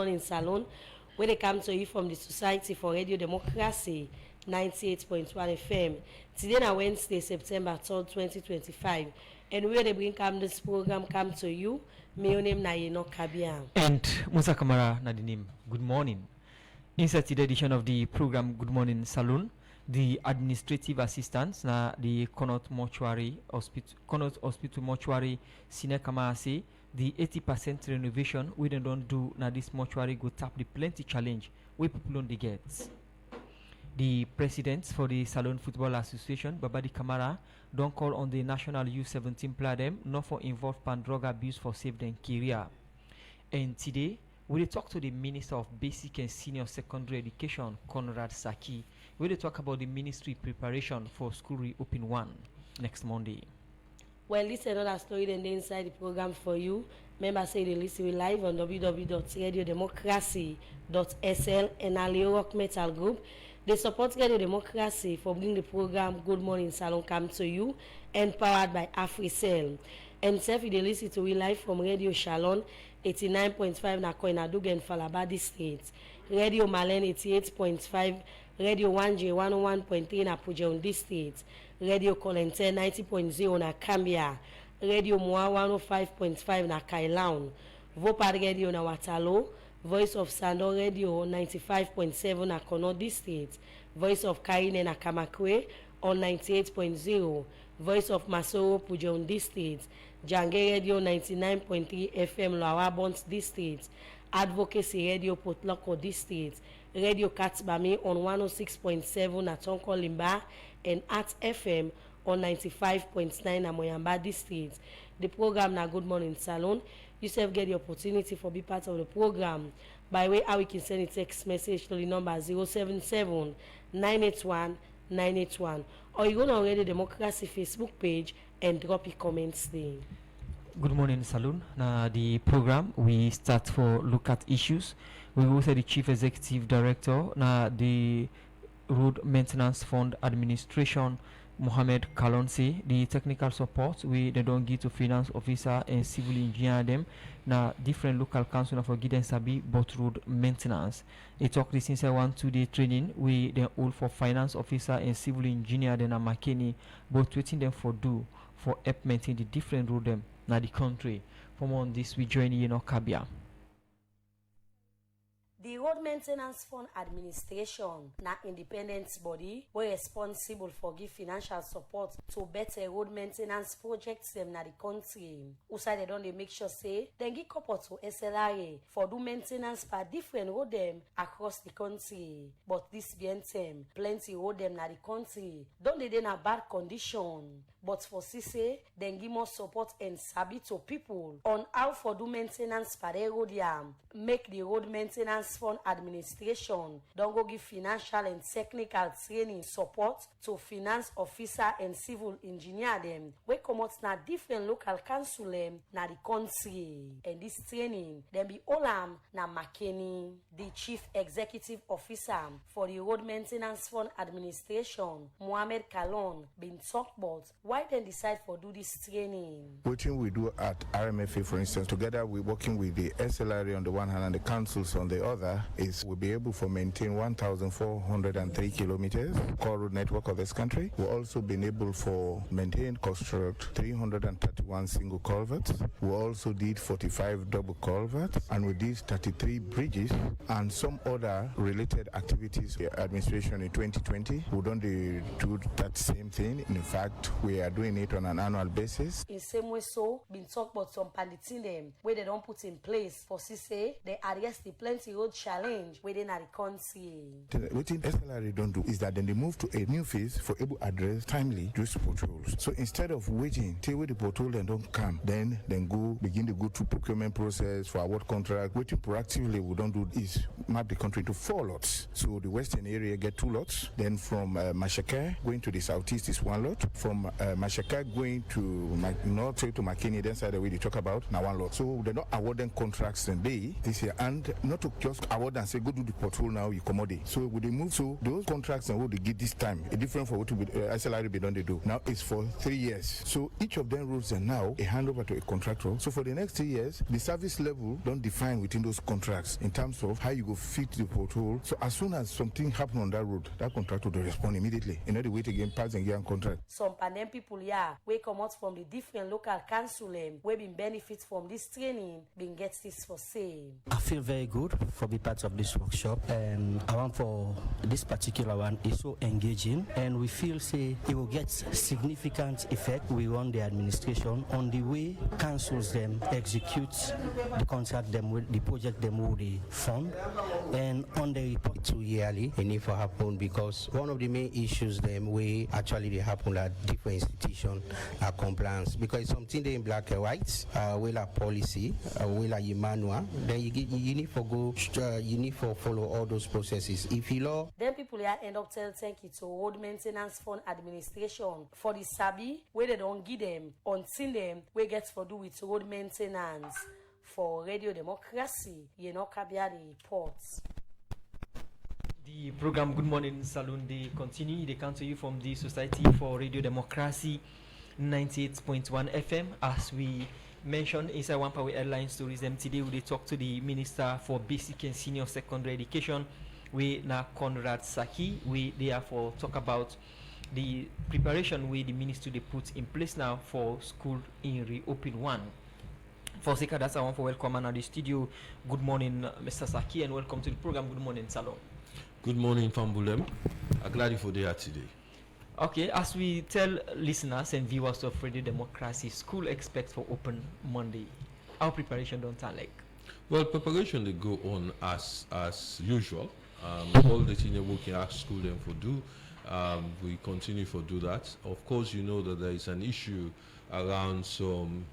Morning Salon, where they come to you from the Society for Radio Democracy, 98.1 FM. Today na Wednesday, September 3rd, 2025. And where they bring this program come to you, my name na Leone Kabia. And Musa Kamara na the name. Good morning. Inside today's edition of the program Good Morning Saloon, the administrative assistants na the Connaught Hospital Mortuary Senior Kamara say the 80% renovation we don't do na this mortuary go tap the plenty challenge where people on the gets. The president for the Salon Football Association, Babadi Kamara, don't call on the National U17 player not for involved pan drug abuse for save their career. And today, we will talk to the Minister of Basic and Senior Secondary Education, Conrad Saki. We will talk about the ministry preparation for school reopen 1 next Monday. Well, this is another story then inside the program for you. Members say they listen live on www.radiodemocracy.sl and Aleo Rock Metal Group. They support Radio Democracy for bringing the program Good Morning Salon come to you and powered by AfriCell. And self they listen to we live from Radio Shalom 89.5 na Koinadugen Falabadi State, Radio Malen 88.5, Radio 1J 101.3 na Pujaundi State, Radio Colente 90.0 na Cambia, Radio Moa 105.5 na Kailaun, Vopad Radio na Watalo, Voice of Sando Radio 95.7 na Konodi State, Voice of Kaine na Kamakwe on 98.0, Voice of Masoro Pujaundi State, Jange Radio 99.3 FM Loawabons District, Advocacy Radio Potloko District, Radio Katsbami on 106.7 at Tonko Limba, and Art FM on 95.9 at Moyamba District. The program na Good Morning Salon. You self get the opportunity for be part of the program by way how we can send a text message to the number 077 981 981, or you go on Radio Democracy Facebook page and drop your comments there. Good morning, Saloon. Now the program we start for look at issues. We will say the Chief Executive Director now the Road Maintenance Fund Administration, Mohammed Kalonsi, the technical support we they don't give to finance officer and civil engineer them now different local council for Gideon Sabi but road maintenance. They talk this inside 1-2 day training we then all for finance officer and civil engineer then a McKinney but waiting them for do for help maintain the different road them now the country. From on this we join Leone Kabia. The Road Maintenance Fund Administration, na independent body, were responsible for give financial support to better road maintenance projects them na the country. Also, they don't make sure say they give support to SLRA for do maintenance for different road them across the country. But this being them, plenty road them na the country don't they in a bad condition. But for CC, then give more support and sabi to people on how for do maintenance for the road yam. Make the Road Maintenance Fund Administration don't go give financial and technical training support to finance officer and civil engineer them. We come out na different local council them na the country. And this training then be Olam na McKinney, the Chief Executive Officer for the Road Maintenance Fund Administration, Mohammed Kalon, been talked about why they decide for do this training. What we do at RMFA, for instance, together we're working with the SLRA on the one hand and the councils on the other, is we'll be able to maintain 1,403 kilometers core road network of this country. We've also been able to maintain, construct 331 single culverts. We also did 45 double culverts, and we did 33 bridges and some other related activities. The administration in 2020, we don't do that same thing. In fact, we are doing it on an annual basis. In same way, so been talk about some palliative them where they don't put in place for CC, they address the plenty road challenge within the country. What SLRA don't do is that then they move to a new phase for able to address timely those potholes. So instead of waiting till the pothole then don't come, then begin to go through procurement process for award contract. Waiting proactively we don't do is map the country into 4 lots. So the western area get 2 lots. Then from Mashake going to the southeast is 1 lot. From Mashaka going to not to McKinney, then side the way they talk about now one lot. So they're not awarding contracts and they this year, and not to just award and say go do the patrol now you commodity. So when they move to those contracts and what they get this time, a different for what to be SLR be done they do. Now it's for 3 years. So each of them rules are now a handover to a contractor. So for the next 3 years, the service level don't define within those contracts in terms of how you go fit the patrol. So as soon as something happen on that road, that contractor will respond immediately. You know the way to get pass and get a contract. Some pandem people here, we come out from the different local council we been benefit from this training, been get this for sale. I feel very good for being part of this workshop, and I want for this particular one is so engaging, and we feel say it will get significant effect. We run the administration on the way councils them execute the contract them with the project them with the fund, and on the report to yearly it need to happen because one of the main issues them way actually they happen at different institutions are compliance because it's something they in black and white, will a policy, will a manual, then you need to go, you need to follow all those processes. If you law, then people here end up telling thank you to Road Maintenance Fund Administration for the sabi where they don't give them until them we get for do with road maintenance. For Radio Democracy, you know, Kabia the reports. The program Good Morning Saloon, they continue. They come to you from the Society for Radio Democracy 98.1 FM. As we mentioned inside One Power Airline Stories, today we talk to the Minister for Basic and Senior Secondary Education, we now Conrad Saki. We therefore talk about the preparation we the ministry they put in place now for school in reopen one. For Sika, that's I want to welcome now the studio. Good morning, Mr. Saki, and welcome to the program. Good morning, Salon. Good morning, Fambulem. I'm glad you're there today. Okay, as we tell listeners and viewers of Radio Democracy, school expects for open Monday. Our preparation don't sound like. Well, preparation they go on as usual. All the things we can ask school them for do. We continue for do that. Of course, you know that there is an issue around some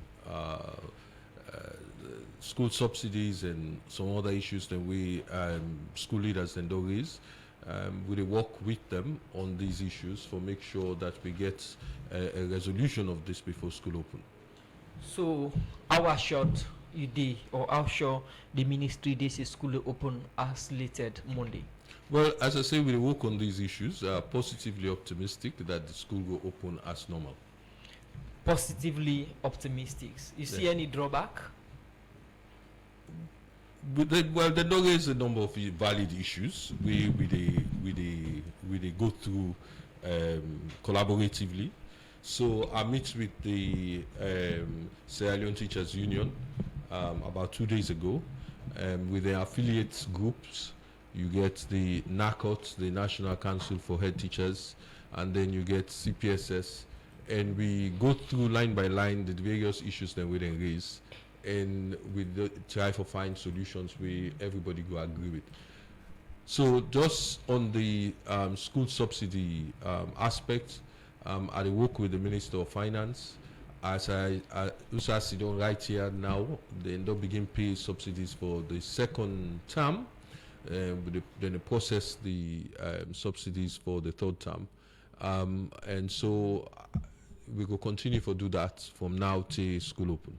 school subsidies and some other issues that we school leaders and raise. We will work with them on these issues for make sure that we get a resolution of this before school open. So, how short you did, or how sure the ministry this is school open as slated Monday? Well, as I say, we will work on these issues. Positively optimistic that the school will open as normal. Positively optimistic. You see any drawback? Well, there is a number of valid issues. We go through collaboratively. So I met with the Sierra Leone Teachers Union about 2 days ago. With the affiliate groups, you get the NACOT, the National Council for Head Teachers, and then you get CPSS, and we go through line by line the various issues that we then raise. And we try to find solutions where everybody will agree with. So just on the school subsidy aspect, I work with the Minister of Finance. As I sit down right here now, they end up begin pay subsidies for the second term. Then they process the subsidies for the third term. And so we will continue to do that from now till school open.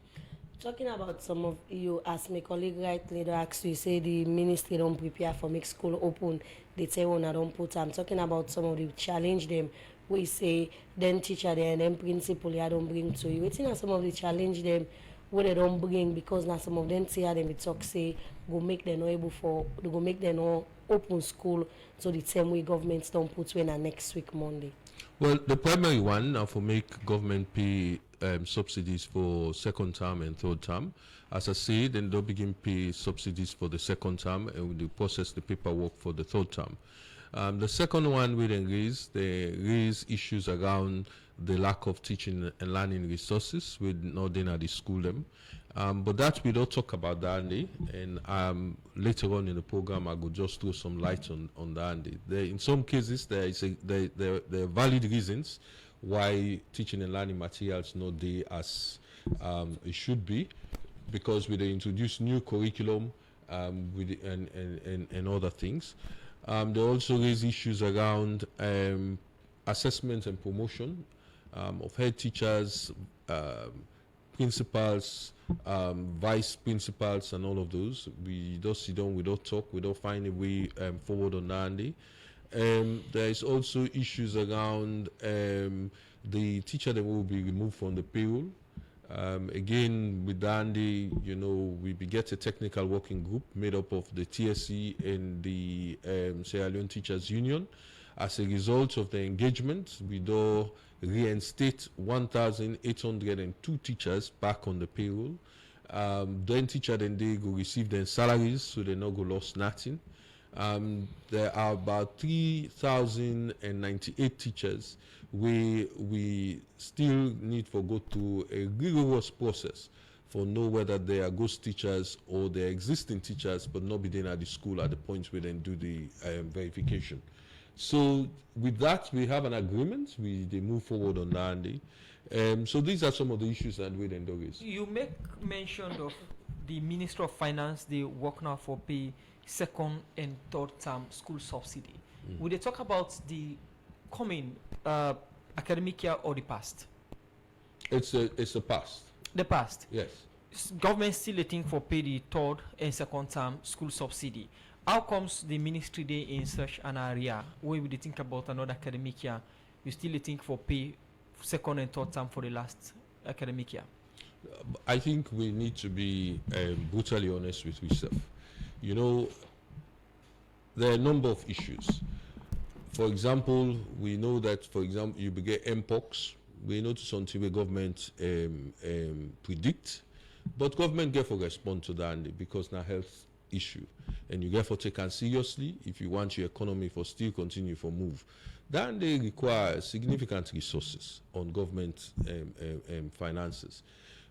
Talking about some of you, as my colleague right later asked you, say the ministry don't prepare for make school open. They say when I don't put. I'm talking about some of the challenge them. We say then teacher there and then principal I don't bring to you. It's some of the challenge them where they don't bring because now some of them say them we talk say go make them not able for go make them not open school so the same way governments don't put when next week Monday. Well, the primary one now for make government pay subsidies for second term and third term. As I said, then they'll begin pay subsidies for the second term and we'll process the paperwork for the third term. The second one we then raise issues around the lack of teaching and learning resources with not then at the school them. But that we don't talk about that, Andy, and later on in the program I will just throw some light on that, Andy. In some cases there are valid reasons why teaching and learning materials not there as it should be, because we introduce new curriculum with and other things. They also raise issues around assessment and promotion. of head teachers, principals, vice principals, and all of those. We don't sit down, we don't talk, we don't find a way forward on Nandi. There is also issues around the teacher that will be removed from the payroll. Again, with Dandy, we get a technical working group made up of the TSC and the Sierra Leone Teachers Union. As a result of the engagement, we do reinstate 1,802 teachers back on the payroll. Then they go receive their salaries, so they not go lost nothing. There are about 3,098 teachers we still need to go through a rigorous process for know whether they are ghost teachers or they're existing teachers but not be there at the school at the point where they do the verification. So with that, we have an agreement. They move forward on that. So these are some of the issues that we then do is. You make mention of the Minister of Finance, they work now for pay second and third term school subsidy. Will they talk about the coming academic year or the past? It's the past. The past? Yes. Government still waiting for pay the third and second term school subsidy. How comes the ministry day in such an area where we think about another academic year, you still think for pay second and third term for the last academic year? I think we need to be brutally honest with ourselves. There are a number of issues. For example, we know that, you get MPOX. We know to something where government predict, but government get for respond to that because now health issue, and you get for take it seriously if you want your economy for still continue for move. Then they require significant resources on government finances.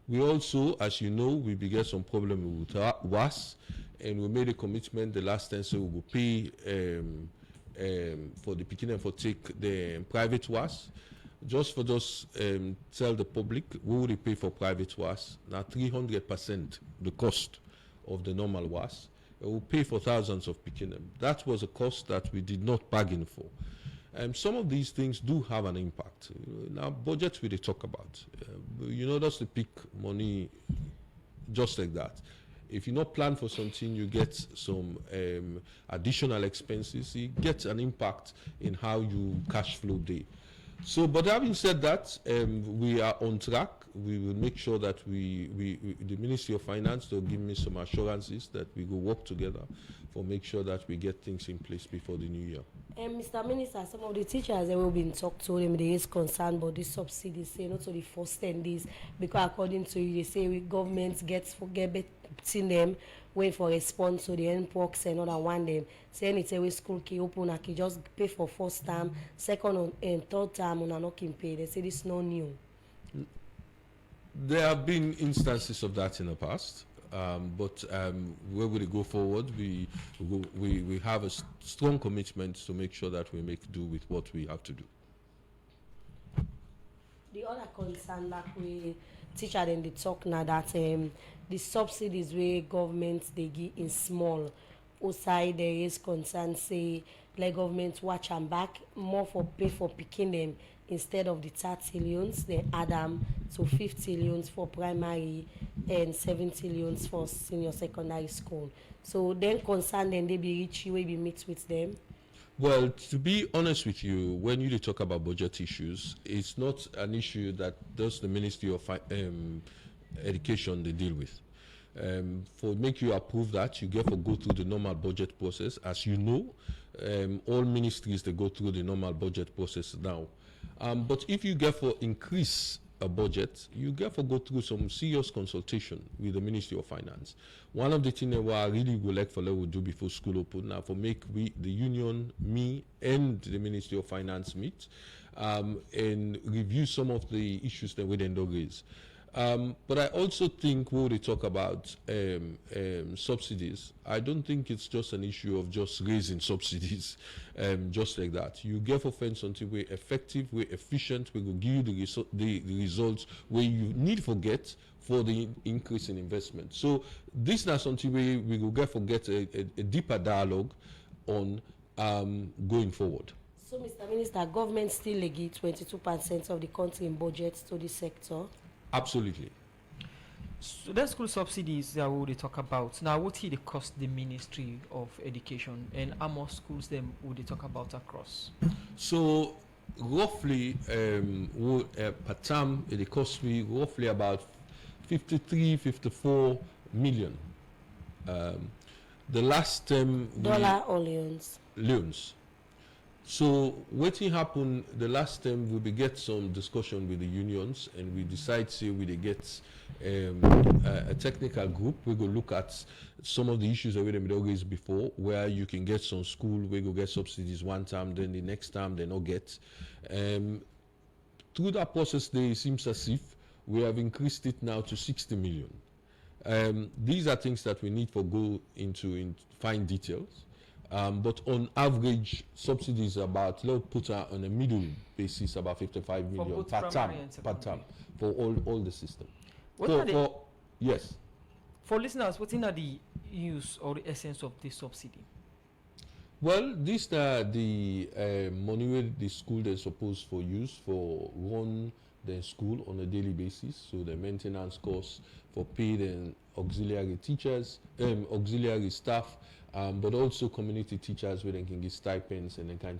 We also, as you know, we began some problem with WAS, and we made a commitment the last time, so we will pay for the beginning for take the private WAS. Just for tell the public, we will pay for private WAS. Now 300% the cost of the normal WAS. We will pay for thousands of beginning. That was a cost that we did not bargain for. Some of these things do have an impact. Now, budget we talk about. That's the peak money just like that. If you not plan for something, you get some additional expenses. You get an impact in how you cash flow day. So, but having said that, we are on track. We will make sure that the Ministry of Finance will give me some assurances that we will work together for make sure that we get things in place before the new year. Mr. Minister, some of the teachers that will be talked to them, they is concerned about this subsidy, say not to the first 10 days, because according to you, they say we government gets forget between them, wait for response to the NPOX and other one them. Say anything we school can open, I can just pay for first term, second and third term, and not can pay. They say this is no new. There have been instances of that in the past, but where we go forward, we have a strong commitment to make sure that we make do with what we have to do. The other concern that we teacher then they talk now that the subsidies where government they give in small, outside there is concern say like government watch and back more for pay for picking them. Instead of the 30 loans, they add them to 50 loans for primary and 70 loans for senior secondary school. So then concern then they be reach you, will be meet with them. Well, to be honest with you, when you talk about budget issues, it's not an issue that does the Ministry of Education they deal with. For make you approve that, you get to go through the normal budget process. As you know, all ministries they go through the normal budget process now. But if you get for increase a budget, you get to go through some serious consultation with the Ministry of Finance. One of the things that I really would like for level do before school open now for make we the union, me and the Ministry of Finance meet and review some of the issues that we then do raise. But I also think when they talk about subsidies, I don't think it's just an issue of just raising subsidies just like that. You get for find something way effective, way efficient, we will give you the results where you need to get for the increase in investment. So this is not something we will get a deeper dialogue on going forward. So, Mr. Minister, government still give 22% of the country in budget to the sector. Absolutely. So the school subsidies that we talk about now, what he they cost the Ministry of Education, and how much schools them would they talk about across? So roughly per term it costs me roughly about 54 million. The last term Dollar or loans? loans. So what happened the last time we get some discussion with the unions and we decide say we dey get a technical group. We go look at some of the issues that we done raised before, where you can get some school we go get subsidies one time, then the next time they not get. Through that process, it seems as if we have increased it now to 60 million. These are things that we need to go into fine details. But on average, subsidies about, let's put on a middle basis, about 55 million per term for all the system. Yes. For listeners, what's in the use or the essence of this subsidy? Well, these are the money where the school they're supposed for use for run their school on a daily basis. So the maintenance costs for paid and auxiliary teachers, auxiliary staff, but also community teachers where they can get stipends and they can't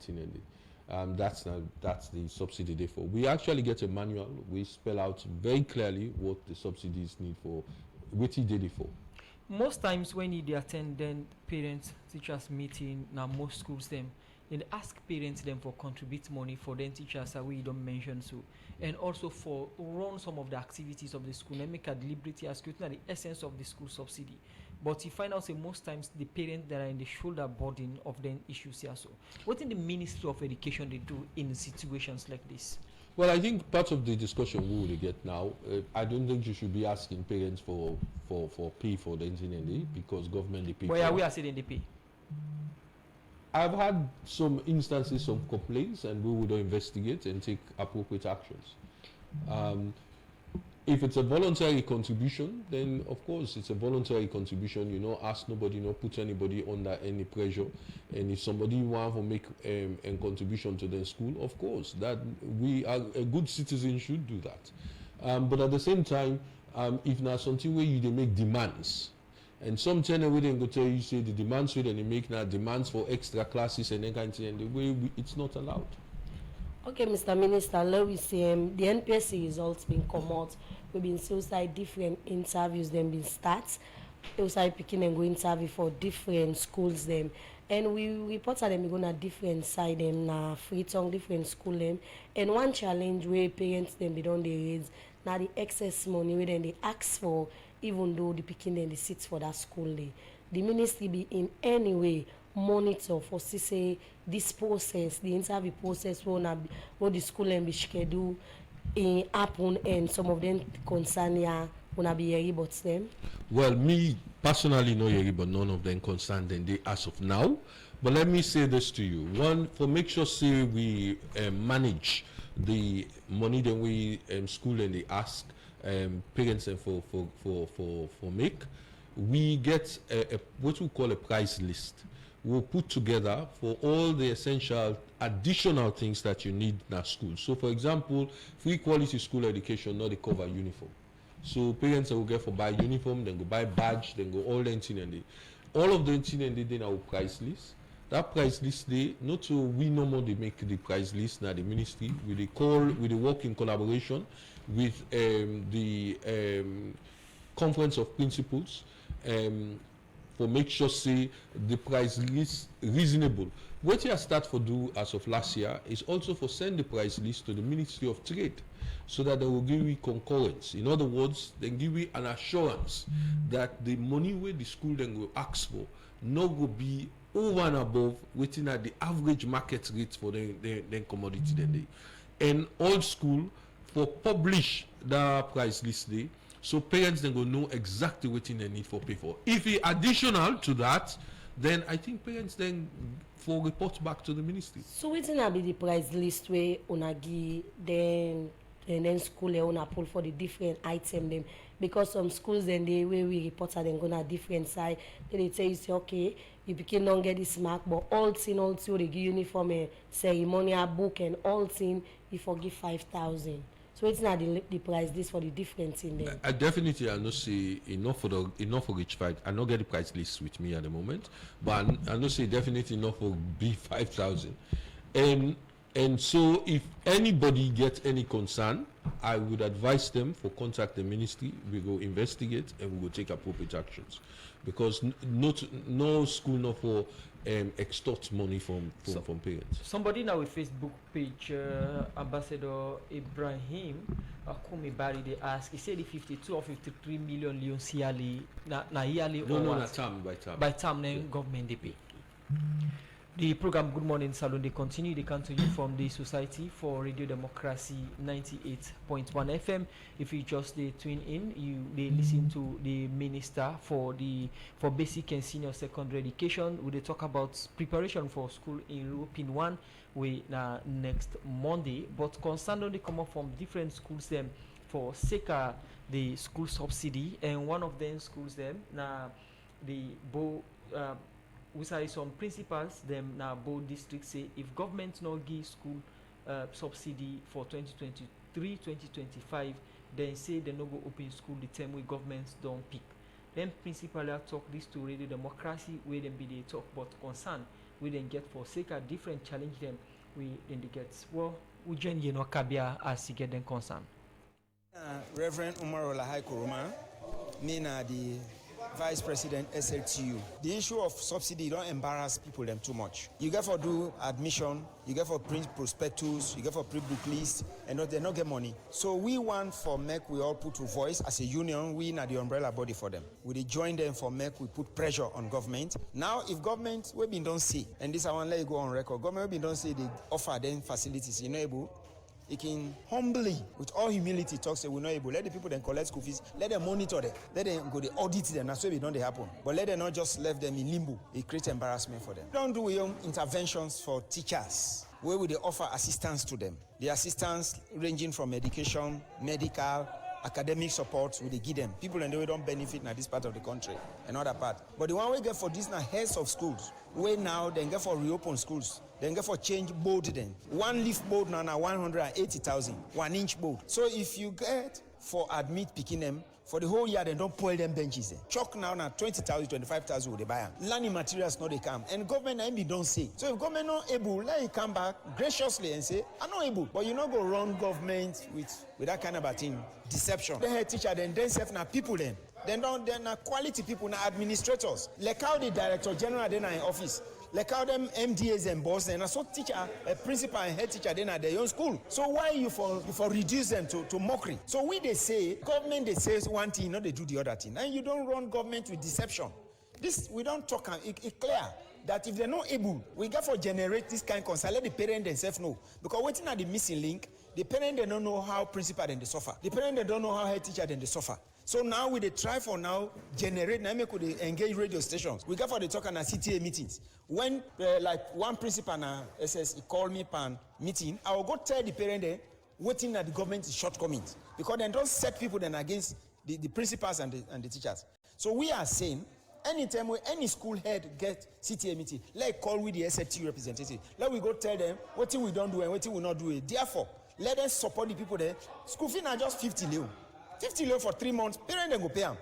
that's the subsidy there for. We actually get a manual. We spell out very clearly what the subsidies need for, what he did it for. Most times when you attend then parents teachers meeting, now most schools them they ask parents them for contribute money for them teachers that we don't mention so, and also for run some of the activities of the school and make a deliberate ask you the essence of the school subsidy. But you find out say most times the parents that are in the shoulder burden of the issues here. So what in the Ministry of Education they do in situations like this? Well, I think part of the discussion we will get now, I don't think you should be asking parents for pay for the internet because government they pay. But yeah, we are saying they pay. I've had some instances of complaints and we would investigate and take appropriate actions. If it's a voluntary contribution, then of course it's a voluntary contribution. You know, ask nobody, not put anybody under any pressure. And if somebody want to make a contribution to their school, of course, that we are a good citizen should do that. But at the same time, if not something where you they make demands, and some channel we then go tell you say the demands we then make now demands for extra classes and that kind of thing, and the way it's not allowed. Okay, Mr. Minister, let me say the NPSC results been come out. We've been still side different interviews them been start. We start picking and go interview for different schools them. And we report that them gonna different side them na free tongue different school them. And one challenge where parents them be done they raise now the excess money where then they ask for, even though the picking them the seats for that school day. The ministry be in any way monitor for say this process, the interview process what the school and be scheduled in happen and some of them concern ya wanna be hear about them. Well, me personally no hear but none of them concerned them they as of now. But let me say this to you. One, for make sure say we manage the money that we school and they ask parents and for make, we get a what we call a price list. We'll put together for all the essential additional things that you need in a school. So for example, free quality school education, not the cover uniform. So parents will get for buy uniform, then go buy badge, then go all the thing all of the thing and they our price list. That price list they not so we no more they make the price list now the ministry with the work in collaboration with the conference of principals for make sure say the price list reasonable. What you start for do as of last year is also for send the price list to the Ministry of Trade so that they will give you concurrence. In other words, they give you an assurance that the money where the school then will ask for no go be over and above waiting at the average market rate for the commodity then they. And all school for publish that price list day. So parents then go know exactly what they need for pay for. If it additional to that, then I think parents then for report back to the ministry. So waiting be the price list where unagi then and then school Leone pull for the different item them, because some schools then they way we report are then gonna different side. Then they tell you say okay, you begin don't get this mark, but all thing also they give uniform and ceremonial book and all thing you forgive 5,000. So it's not the price this for the difference in there. I definitely I not say enough for reach 5. I not get the price list with me at the moment, but I not say definitely enough for be 5,000. And so if anybody gets any concern, I would advise them for contact the ministry. We go investigate and we will take appropriate actions, because no school not for extort money from parents. Somebody now with Facebook page, Ambassador Ibrahim Akumi Bari, they ask, he said the 52 or 53 million leons yearly, na yearly No, or term by term. by term, then government they pay. The program Good Morning Salon, they continue. They come to you from the Society for Radio Democracy 98.1 FM. If you just tune in, they listen to the Minister for Basic and Senior Secondary Education. We they talk about preparation for school in European 1 next Monday. But concerned only come up from different schools them for SECA, the school subsidy, and one of them schools them now the we say some principals them now both districts say if government no give school subsidy for 2023-2025, then say they no go open school the term we governments don't pick. Then principal talk this to Radio Democracy where them be they talk about concern we then get for sake of different challenge them we then they get well we join you know Kabia as you get them concern. Reverend Umar Olahai Kuruma, me na the Vice President SLTU. The issue of subsidy don't embarrass people them too much. You get for do admission, you get for print prospectus, you get for print book list, and they not get money. So we want for MEC we all put to voice as a union, we na the umbrella body for them. We join them for MEC, we put pressure on government. Now if government we been don't see, and this I want to let you go on record, government we been don't see they offer them facilities, you know able. It can humbly, with all humility, talk say we're not able. Let the people then collect school fees. Let them monitor them. Let them go, they audit them. That's why it don't happen. But let them not just leave them in limbo. It creates embarrassment for them. Don't do your own interventions for teachers, where we they offer assistance to them. The assistance ranging from education, medical, academic support, we they give them. People and they don't benefit in this part of the country, another part. But the one we get for this now heads of schools, where now they get for reopen schools. Then get for change board then. One leaf board now 180,000, 1 inch board. So if you get for admit picking them, for the whole year they don't pull them benches then. Chalk now 20,000, 25,000 will they buy them. Learning materials no they come. And government and don't say. So if government not able, let it come back graciously and say, I'm not able. But you not go run government with that kind of a thing. Deception. The head teacher then self now people then. Then quality people now administrators. Like how the director general then are in office. Like how them MDAs and boss and so teacher, a principal and head teacher then at their own school. So why you for reduce them to mockery? So they say government they say one thing, not they do the other thing, and you don't run government with deception. This we don't talk. It's clear that if they're not able, we got to generate this kind of concern. Let the parent themselves know, because waiting at the missing link, the parent they don't know how principal then they suffer. The parent they don't know how head teacher then they suffer. So now we they try for now generate now could engage radio stations. We got for the talk on CTA meetings. When like one principal na SS he called me pan meeting, I will go tell the parent there waiting that the government is shortcomings, because they don't set people then against the principals and the teachers. So we are saying anytime any school head get CTA meeting, let call with the SFT representative. Let we go tell them what thing we don't do and what thing we not do it. Therefore, let them support the people there. School fee now just 50 leo. 50 leo for 3 months, parents then go pay them.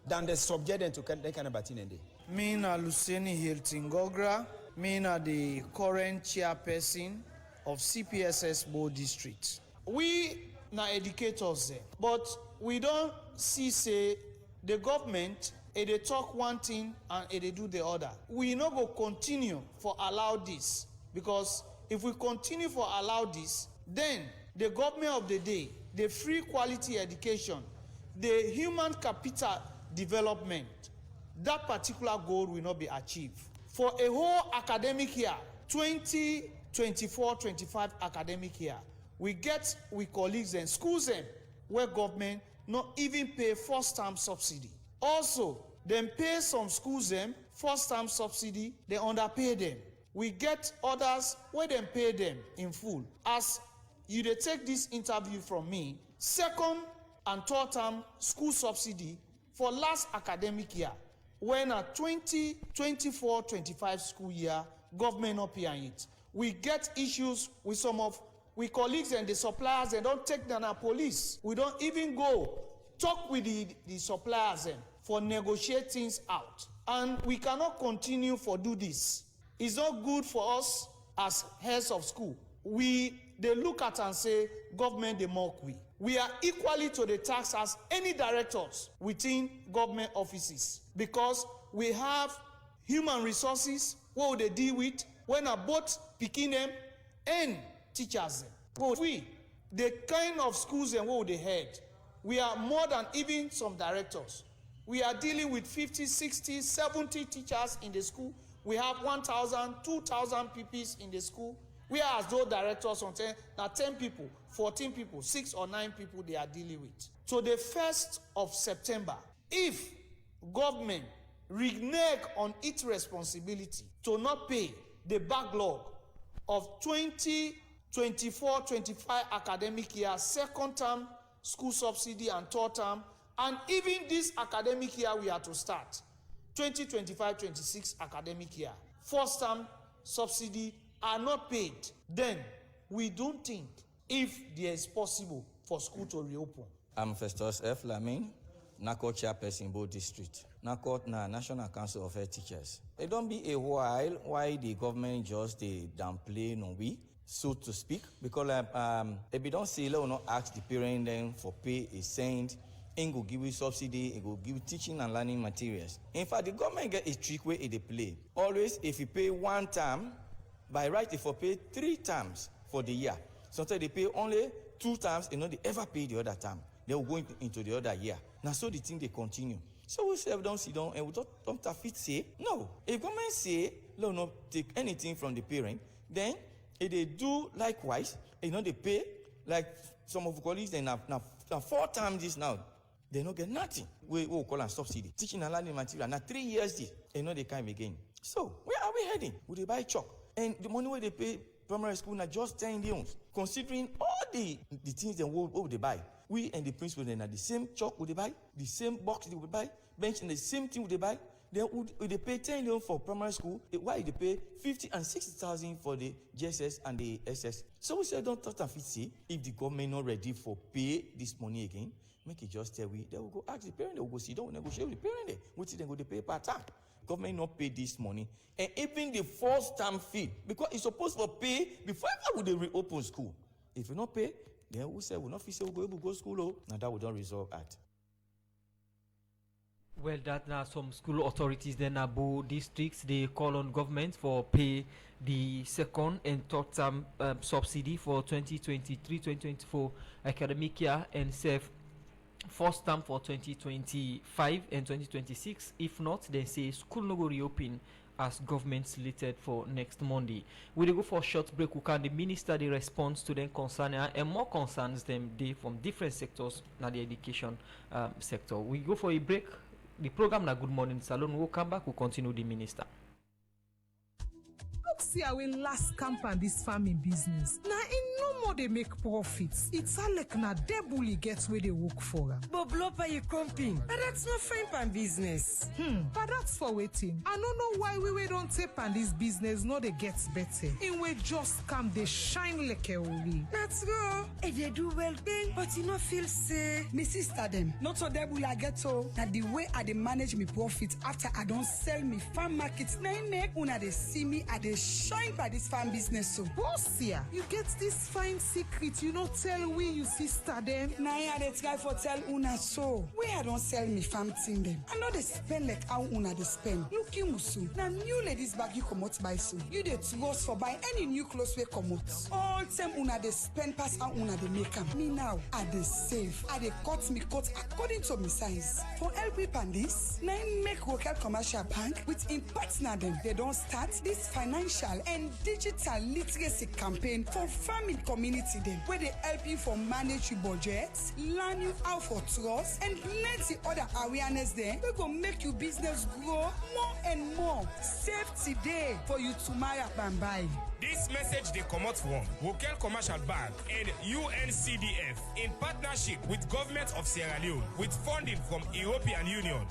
Then they subject them to that kind of a thing. Me na Luceni Hilton Gogra. Me na the current chairperson of CPSS Board District. We na educators there, but we don't see say the government they talk one thing and they do the other. We no go continue for allow this, because if we continue for allow this, then the government of the day, the free quality education, the human capital development, that particular goal will not be achieved. For a whole academic year, 2024-25 academic year, we get with colleagues and schools them where government not even pay first-term subsidy. Also, them pay some schools them first-term subsidy, they underpay them. We get others where them pay them in full. As you dey take this interview from me, second and third term school subsidy for last academic year, when a 2024-25 school year, government not paying it. We get issues with some of we colleagues and the suppliers, and don't take them to police. We don't even go talk with the suppliers for negotiate things out. And we cannot continue for do this. It's not good for us as heads of school. They look at and say, government, they mock we. We are equally to the tax as any directors within government offices, because we have human resources what they deal with when are both picking them and teachers. But the kind of schools and what they head, we are more than even some directors. We are dealing with 50, 60, 70 teachers in the school. We have 1,000, 2,000 PPs in the school. Whereas those directors on 10 people, 14 people, 6 or 9 people they are dealing with. So the 1st of September, if government renege on its responsibility to not pay the backlog of 2024-25 academic year, second term school subsidy and third term, and even this academic year we are to start, 2025-26 academic year, first term subsidy are not paid, then we don't think if there is possible for school to reopen. I'm Festus F. Lamin, NACO chairperson Bo District. NACO na National Council of Head Teachers. It don't be a while why the government just they downplay no we, so to speak, because if we don't say no ask the parent then for pay a cent, and go give you subsidy, and go give you teaching and learning materials. In fact, the government get a trick way they play. Always if you pay one term, by right if you pay 3 terms for the year. Sometimes they pay only 2 terms and not they ever pay the other term. They will go into the other year. Now so the thing they continue. So we say don't sit down and we don't fit say no. If government say no, no take anything from the parent, then if they do likewise, they pay like some of the colleagues they now 4 times this now. They don't get nothing. We call them subsidy. Teaching and learning material. Now 3 years this, they come again. So where are we heading? Will they buy chalk? And the money where they pay primary school now just 10 years. Considering all the things they will they buy. We and the principal then are the same chalk would they buy, the same box they would buy, bench and the same thing would they buy. Then would they pay 10 million for primary school? Why they pay 50 and 60,000 for the GSS and the SS? So we say don't touch and fit see if the government not ready for pay this money again. Make it just tell we they will go ask the parent, they will go sit down, negotiate with the parent there. Which then go to pay per term. Government not pay this money. And even the first term fee, because it's supposed to pay before ever would they reopen school. If you not pay, then we say we not say we go able to go school, and that would not resolve that. Well, that now some school authorities then about districts they call on government for pay the second and third term subsidy for 2023-2024 academic year and save first term for 2025 and 2026. If not, they say school no go reopen as government slated for next Monday. We go for a short break. We can the minister the response to them concern and more concerns them they from different sectors na the education sector. We go for a break. The program na Good Morning Salon. We'll come back. We'll continue the minister. See our last camp and this farming business. Now in no more they make profits. It's all like na debully gets where they work for. But blow you comping. But that's not fine pan business. But that's for waiting. I don't know why we don't tape on this business. No, they get better. And we just come they shine like a woolly. That's go. If they do well then, but you not feel say. Me sister them. Not so debully I get so that the way I they manage me profit after I don't sell me farm markets. Now make una they see me at the shine by this farm business so. Boss here, you get this fine secret, you not tell we you sister them. Now I dey try for tell una so. Where I don't sell me farm thing them. I know they spend like how una they spend. Look you musu. Now new ladies bag you come out by so. You dey trust for buy any new clothes we come out. All time una they spend pass how una they make them. Me now, I dey save. I dey cut me cut according to me size. For help pan this, now make local commercial bank with in partner them. They don't start this financial financial and digital literacy campaign for farming community dem wey dey help you for manage your budget, learn you how for trust, and plenty other awareness dem wey go make your business grow more and more. Save today for you tomorrow and buy. This message they come out from Vocal Commercial Bank and UNCDF in partnership with Government of Sierra Leone with funding from European Union.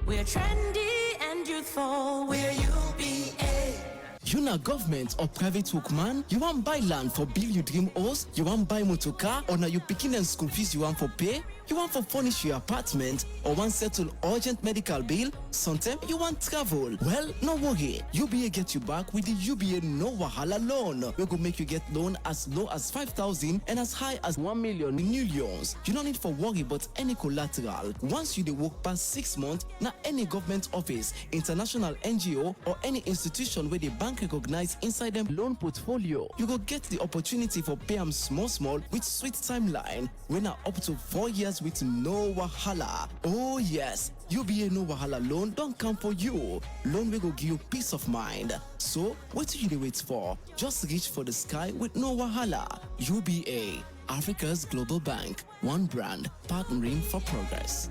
We're trendy and youthful. We're UBA. You na government or private workman? You want buy land for build your dream house? You want buy motor car? Or now you picking and school fees you want for pay? You want for furnish your apartment or want settle urgent medical bill? Sometimes you want travel. Well, no worry. UBA get you back with the UBA No Wahala loan. We go make you get loan as low as 5,000 and as high as 1 million in new loans. You don't need for worry about any collateral. Once you dey work past 6 months, na any government office, international NGO or any institution where the bank recognize inside them loan portfolio, you go get the opportunity for pay them small with sweet timeline. We now up to 4 years with no wahala. Oh yes, UBA No Wahala loan don't come for you. Loan will go give you peace of mind. So what do you wait for? Just reach for the sky with no wahala. UBA, Africa's global bank. One brand, partnering for progress.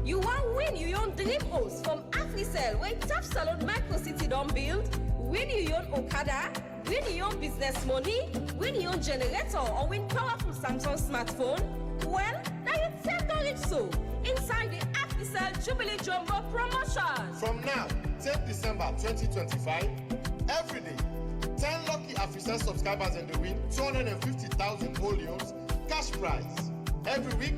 You want win your own dream house from AfriCell where Top Salon Micro City don't build? Win your own Okada? Win your own business money? Win your own generator or win powerful Samsung smartphone? Well, now you take on it so inside the AfriCell Jubilee Jumbo promotion. From now, 10th December 2025, every day, 10 lucky AfriCell subscribers and they win 250,000 volumes cash prize. Every week,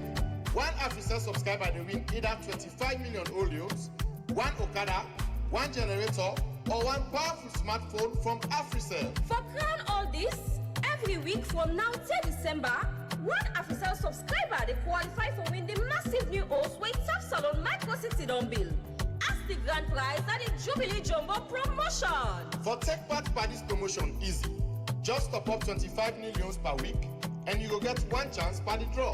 one AfriCell subscriber they win either 25 million volumes, one Okada, one generator, or one powerful smartphone from AfriCell. For crown all this, every week from now till December, one AfriCell subscriber they qualify for win the massive new house with Top Salon Micro City don't build. As the grand prize at the Jubilee Jumbo promotion. For take part by this promotion easy. Just top up 25 millions per week and you will get one chance per the draw.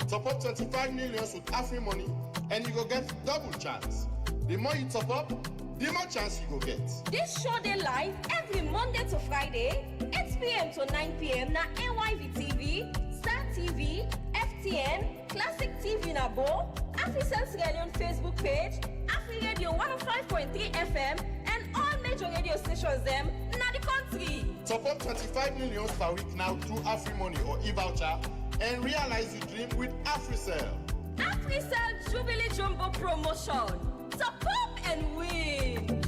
Top up 25 millions with Afri money and you will get double chance. The more you top up, the more chance you go get. This show they live every Monday to Friday, 8 p.m. to 9 p.m. na AYV TV, Star TV, FTN, Classic TV na Bo, AfriCell Sierra Leone Facebook page, Afri Radio 105.3 FM, and all major radio stations them na the country. Top up 25 millions per week now through Afri money or e-voucher and realize your dream with AfriCell. AfriCell Jubilee Jumbo promotion. Top up and win.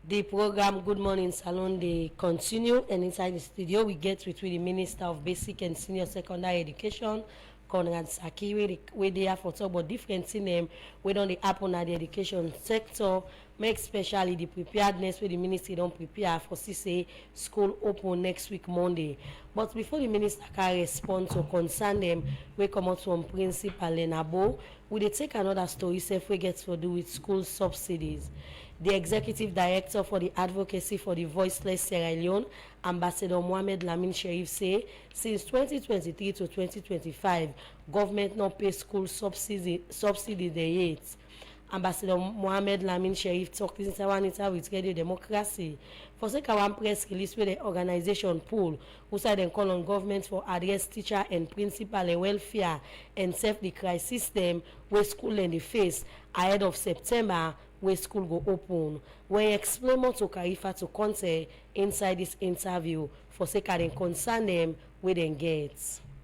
The program Good Morning Salon they continue, and inside the studio we get with the Minister of Basic and Senior Secondary Education, Conrad Saki, where they are for talk about different things we don't happen at the education sector, make especially the preparedness where the ministry don't prepare for CCA school open next week Monday. But before the minister can respond to concern them, we come out from Principal Lenabo, we they take another story if we get to do with school subsidies. The Executive Director for the Advocacy for the Voiceless Sierra Leone, Ambassador Mohamed Lamin Sherif, say since 2023 to 2025, government not pay school subsidy the yet. Ambassador Mohamed Lamin Sherif talked in Sawanita with Radio Democracy. For second one press release with the organization pool, who said they call on government for address teacher and principal and welfare and save the crisis system where school in the face ahead of September where school go open. We explain more to Karifa to Conte inside this interview for second and concern them with them get.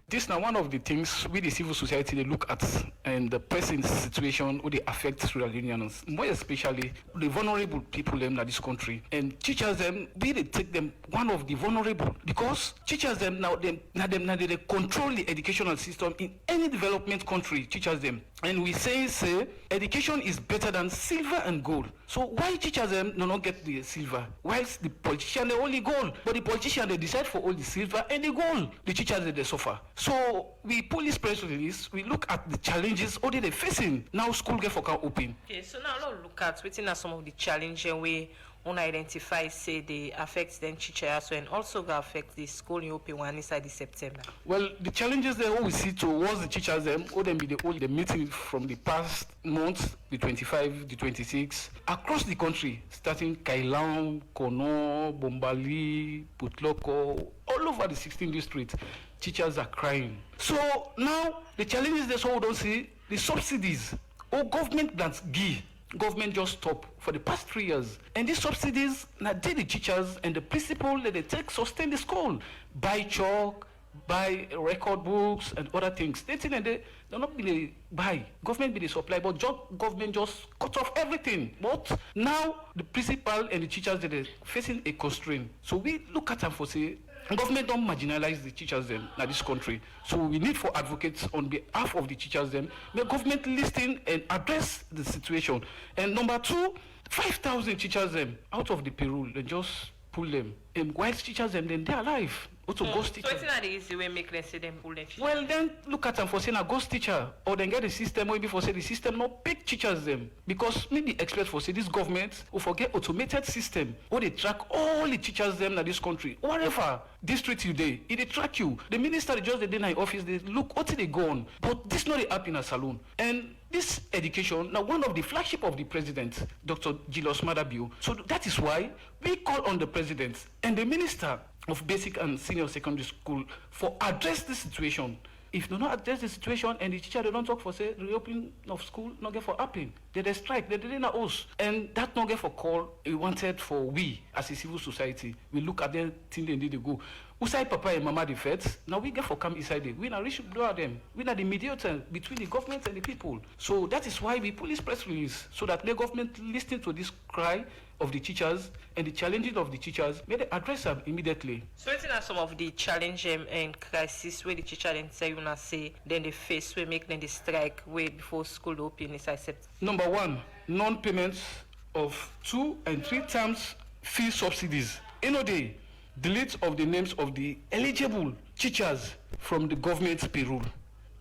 This is now one of the things we the civil society they look at and the present situation who they affect rural unions, more especially the vulnerable people in this country. And teachers them they take them one of the vulnerable because teachers them now they control the educational system in any development country. Teachers them and we say education is better than silver and gold. So why teachers them do not get the silver? Whilst the politician they only gold, but the politician they decide for all the silver and the gold. The teachers they suffer. So we pull this press release, we look at the challenges all they're facing. Now school get for open. Okay, so now let's look at waiting at some of the challenges we unidentified say they affect them teachers and also go affect the school in open one inside the September? Well, the challenges there we see towards the teachers them, or them be the meeting from the past months, the 25, the 26, across the country, starting Kailan, Kono, Bombali, Putloko, all over the 16 districts, teachers are crying. So now the challenges there, so we don't see the subsidies or government grants give. Government just stop for the past 3 years. And these subsidies, now they the teachers and the principal that they take sustain the school. Buy chalk, buy record books and other things. They think they're not really buy. Government be the supply, but government just cut off everything. But now the principal and the teachers they're facing a constraint. So we look at them for say, government don't marginalize the teachers them in this country. So we need for advocates on behalf of the teachers them. May government listen and address the situation. And number two, 5,000 teachers them out of the payroll, they just pull them. And whilst teachers them, then they're alive. Also ghost teacher. So it's not the easy way make them say them pull them. Well, then look at them for saying a ghost teacher, or then get the system, or maybe for say the system not pick teachers them. Because maybe experts for say this government will forget automated system, or they track all the teachers them in this country. Whatever district you day, they track you. The minister just the day in the office, they look what they go on. But this not the app in a saloon. And this education, now one of the flagship of the president, Dr. Julius Madabio. So that is why we call on the president and the minister of basic and senior secondary school for address this situation. If they not address the situation and the teacher they don't talk for say reopening of school, not get for happen. They strike, they didn't us. And that not get for call, we wanted for we as a civil society. We look at them, think they need to go. Usai papa and mama the feds, now we get for come inside it. We now reach blow at them. We are the mediator between the government and the people. So that is why we put this press release, so that the government listen to this cry of the teachers and the challenges of the teachers, may they address them immediately. So it's not some of the challenges and crisis where the teacher then say you not say, then they face we make them the strike way before school open inside September. Number one, non-payments of 2 and 3 times fee subsidies. Day, delete of the names of the eligible teachers from the government's payroll.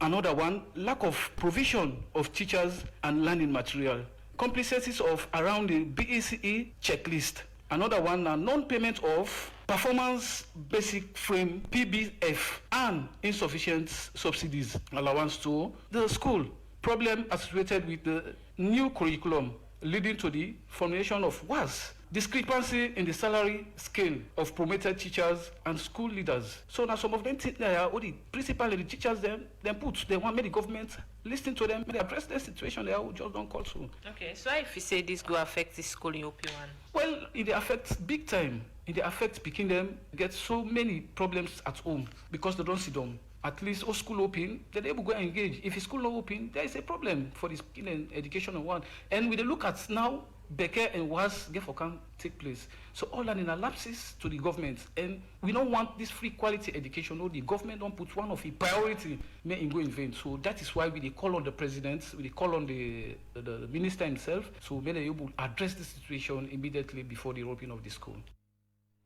Another one, lack of provision of teachers and learning material. Complications of around the BECE checklist. Another one, non-payment of performance basic frame PBF and insufficient subsidies allowance to the school. Problem associated with the new curriculum leading to the formation of WAS. Discrepancy in the salary scale of promoted teachers and school leaders. So now some of them think they are all the principal and the teachers them put. They want the government listen to them, they address their situation, they just don't call through. Okay, so if you say this go affect the school in OP1? Well, it affects big time. It affects picking them get so many problems at home because they don't sit down. At least all school open, they're able to go engage. If a school not open, there is a problem for this education and one. And with the look at now, Becker and Was get for can take place. So all that in a lapses to the government. And we don't want this free quality education. No, the government don't put one of the priority may go in vain. So that is why we call on the president, we call on the minister himself. So may they able to address the situation immediately before the opening of the school.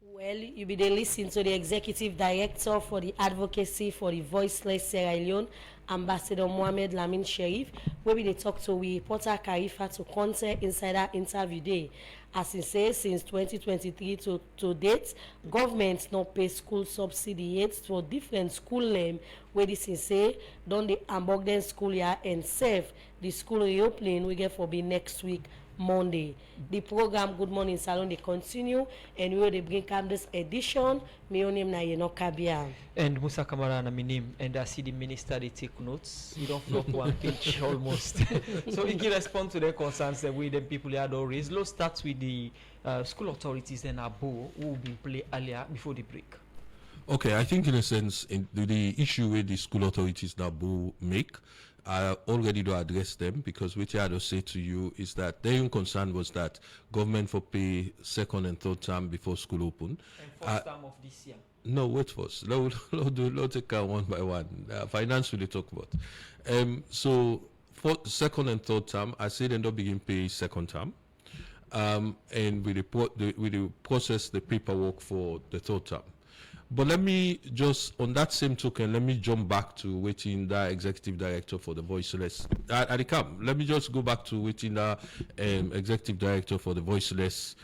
Well, you be there listening to the executive director for the advocacy for the voiceless Sierra Leone, Ambassador Mohamed Lamin Sherif, where we talk to reporter Karifa to contact insider interview day. As he says, since 2023 to date, government not pay school subsidy yet for different school name. Where this is say, don't the Ambogden school year and serve the school reopening we get for be next week. Monday. The program Good Morning Salon they continue and we will bring up this edition. My name na Yeno Kabia. And Musa Kamara na my name and I see the minister they take notes. You don't flop one page almost. So he can respond to their concerns that we the people they had raised. Let's start with the school authorities and Abo who will be played earlier before the break. Okay, I think in a sense in the issue where the school authorities now make, I already do address them because what I had to say to you is that their own concern was that government for pay second and third term before school open. And first term of this year. No, wait first. Let's take one by one. Finance will talk about. So for second and third term, I said they don't begin pay second term. And we process the paperwork for the third term. But let me just, on that same token, let me jump back to waiting the executive director for the voiceless. At the camp, let me just go back to waiting the executive director for the voiceless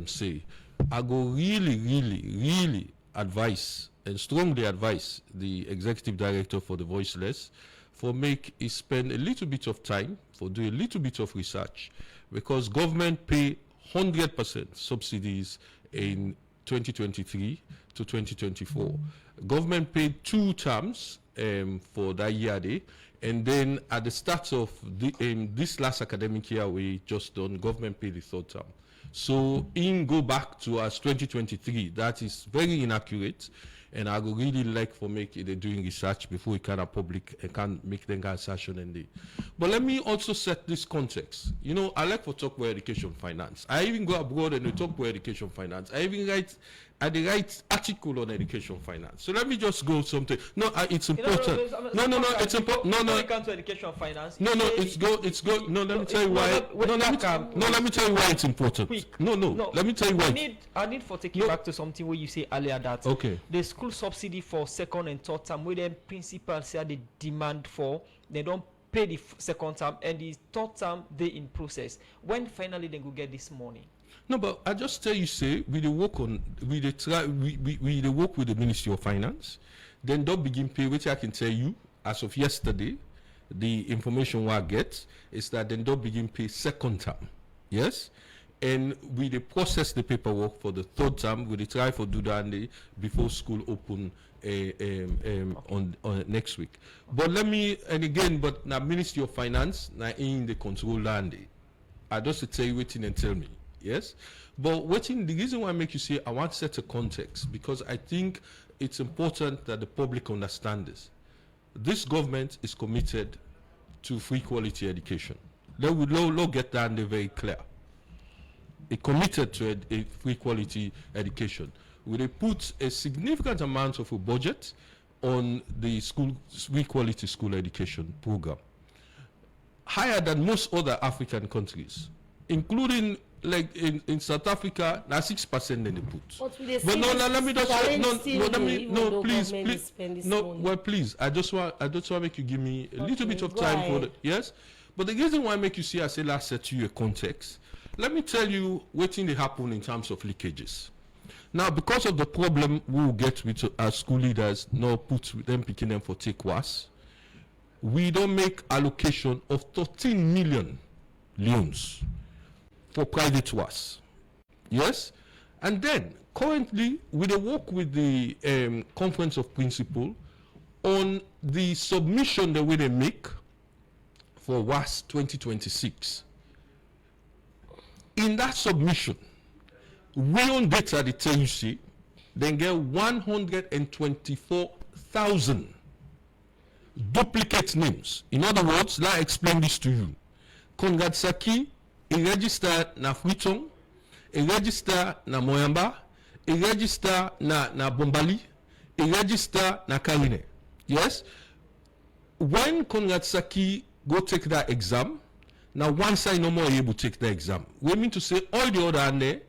say. I go really advise and strongly advise the executive director for the voiceless for make he spend a little bit of time for do a little bit of research, because government pay 100% subsidies in 2023 to 2024. Government paid 2 terms for that year day, and then at the start of this last academic year we just done, government paid the 3rd term. So in go back to as 2023, that is very inaccurate, and I would really like for make they doing research before we can public and can make them assertion and they. But let me also set this context. You know, I like to talk about education finance. I even go abroad and we talk about education finance. I even write article on education finance. So let me just go something. No, it's important. No, it's important. No, come to education finance. No, it's good. No, let me tell you why. Let me tell you why it's important. No. Let me tell you why. I need for taking back to something where you say earlier that the school subsidy for 2nd and 3rd term, where the principals say they demand for, they don't pay the 2nd term, and the 3rd term they in process. When finally they go get this money? No, but I just tell you, say we dey work on, we dey work with the Ministry of Finance. Then don't begin pay. Which I can tell you, as of yesterday, the information I get is that then don't begin pay 2nd term. Yes, and we dey process the paperwork for the 3rd term. We dey try for do that before school open on next week. But let me, and again, but now Ministry of Finance now in the control land. I just tell you waiting and tell me. Yes, but the reason why I make you say I want to set a context, because I think it's important that the public understand this. This government is committed to free quality education. Let we get that very clear. It committed to a free quality education. We put a significant amount of a budget on the free quality school education program, higher than most other African countries, including like in South Africa, now 6% in the put. But no, let me just please. I just want to make you give me a little bit of time for the yes. But the reason why I make you see, I say last set you a context. Let me tell you what thing they happen in terms of leakages. Now, because of the problem we will get with our school leaders, now put them picking them for take was, we don't make allocation of 13 million loans for private was. Yes? And then currently we work with the Conference of Principal on the submission that we make for WAS 2026. In that submission, we on data the tell you see, then get 124,000 duplicate names. In other words, let me explain this to you. Kongatsaki, a register na Fritong, a register na Moyamba, a register na Bombali, a register na Karine. Yes? When Kongatsaki go take that exam, now one side no more able to take the exam. We mean to say all the other hand there,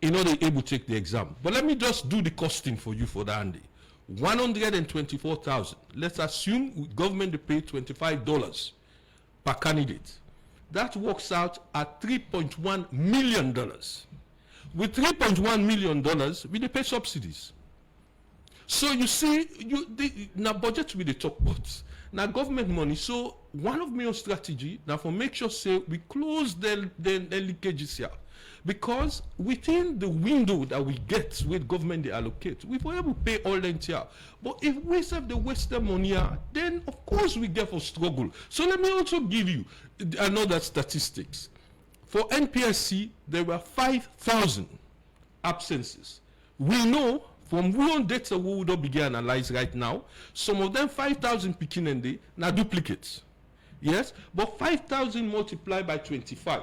in order able to take the exam. But let me just do the costing for you for the handy. 124,000. Let's assume government they pay $25 per candidate. That works out at $3.1 million. With $3.1 million, we they pay subsidies. So you see, now budget with the top bots. Now government money. So one of my strategy now for make sure say we close the leakages here. Because within the window that we get with government they allocate, we were able to pay all the entire. But if we have the Western money, then of course we get for struggle. So let me also give you another statistics. For NPSC, there were 5,000 absences. We know from one data we would not begin analyze right now, some of them 5,000 picking and they now duplicates. Yes, but 5,000 multiplied by 25.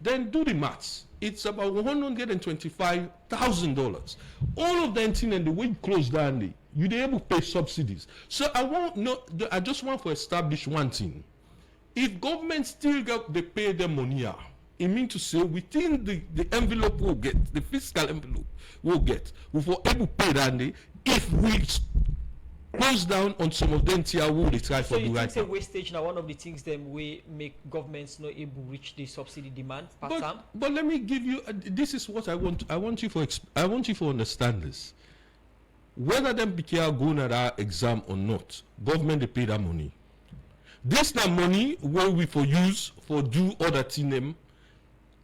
Then do the maths. It's about $125,000. All of them thing and the way closed down, you're able to pay subsidies. So I just want to establish one thing. If government still got they pay their money, it means to say within the envelope we'll get, the fiscal envelope we'll get, we will able to pay that, if we close down on some of them tier who they try so for do you right think now. wastage now one of the things them we make governments not able to reach the subsidy demand pattern? But let me give you this is what I want. I want you to understand this. Whether them PKR go to that exam or not, government they pay that money. This na money where we for use for do other thing them,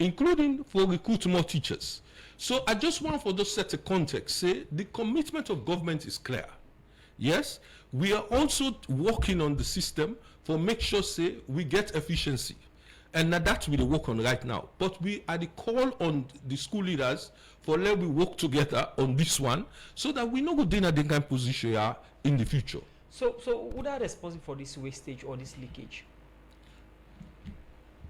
including for recruit more teachers. So I just want for those set a context. Say the commitment of government is clear. Yes, we are also working on the system for make sure say we get efficiency, and that's we work on right now. But we are the call on the school leaders for let we work together on this one so that we know what in a kind of position we are in the future. So who are responsible for this wastage or this leakage?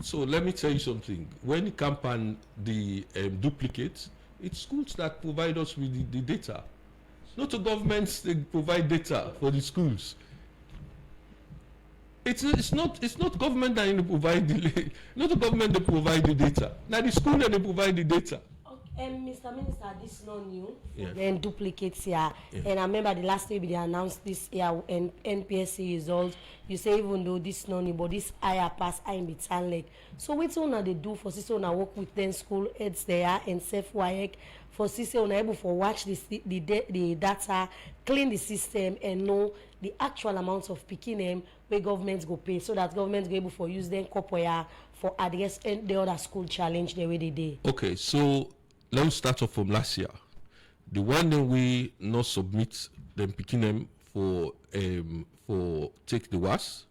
So let me tell you something. When it comes on the duplicates, it's schools that provide us with the data. Not the governments they provide data for the schools. It's not government that provide the not the government that provide the data. Now the school that they provide the data. Mr. Minister, this is not new. Yeah. Then duplicates here. Yeah. And I remember the last time they announced this year NPSC results. You say even though this is not new, but this higher pass I in Bitan Lake. So what's on they do for sister on work with 10 school heads there and self work for sister on able for watch the data, clean the system and know the actual amounts of picking them where governments go pay so that governments go able for use them corporate for address and the other school challenge the way they did. Okay, so let's start off from last year. The one that we not submit them picking them for take the WAS,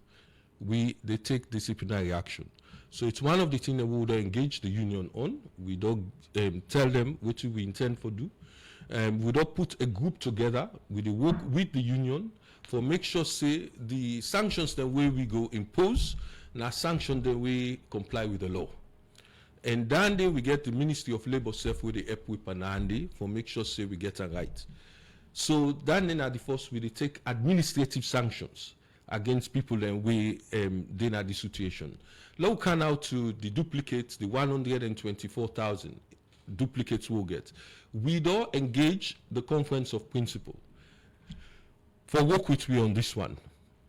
they take disciplinary action. So it's one of the things that we would engage the union on. We don't tell them what we intend for do. We don't put a group together with the work with the union for make sure say the sanctions the way we go impose, now sanction the way comply with the law. And then we get the Ministry of Labour self with the help with Panandi for make sure say we get it right. So then at the first we take administrative sanctions against people and we then at the situation. Now come out to the duplicates, the 124,000 duplicates we'll get. We don't engage the conference of principal for work with we on this one.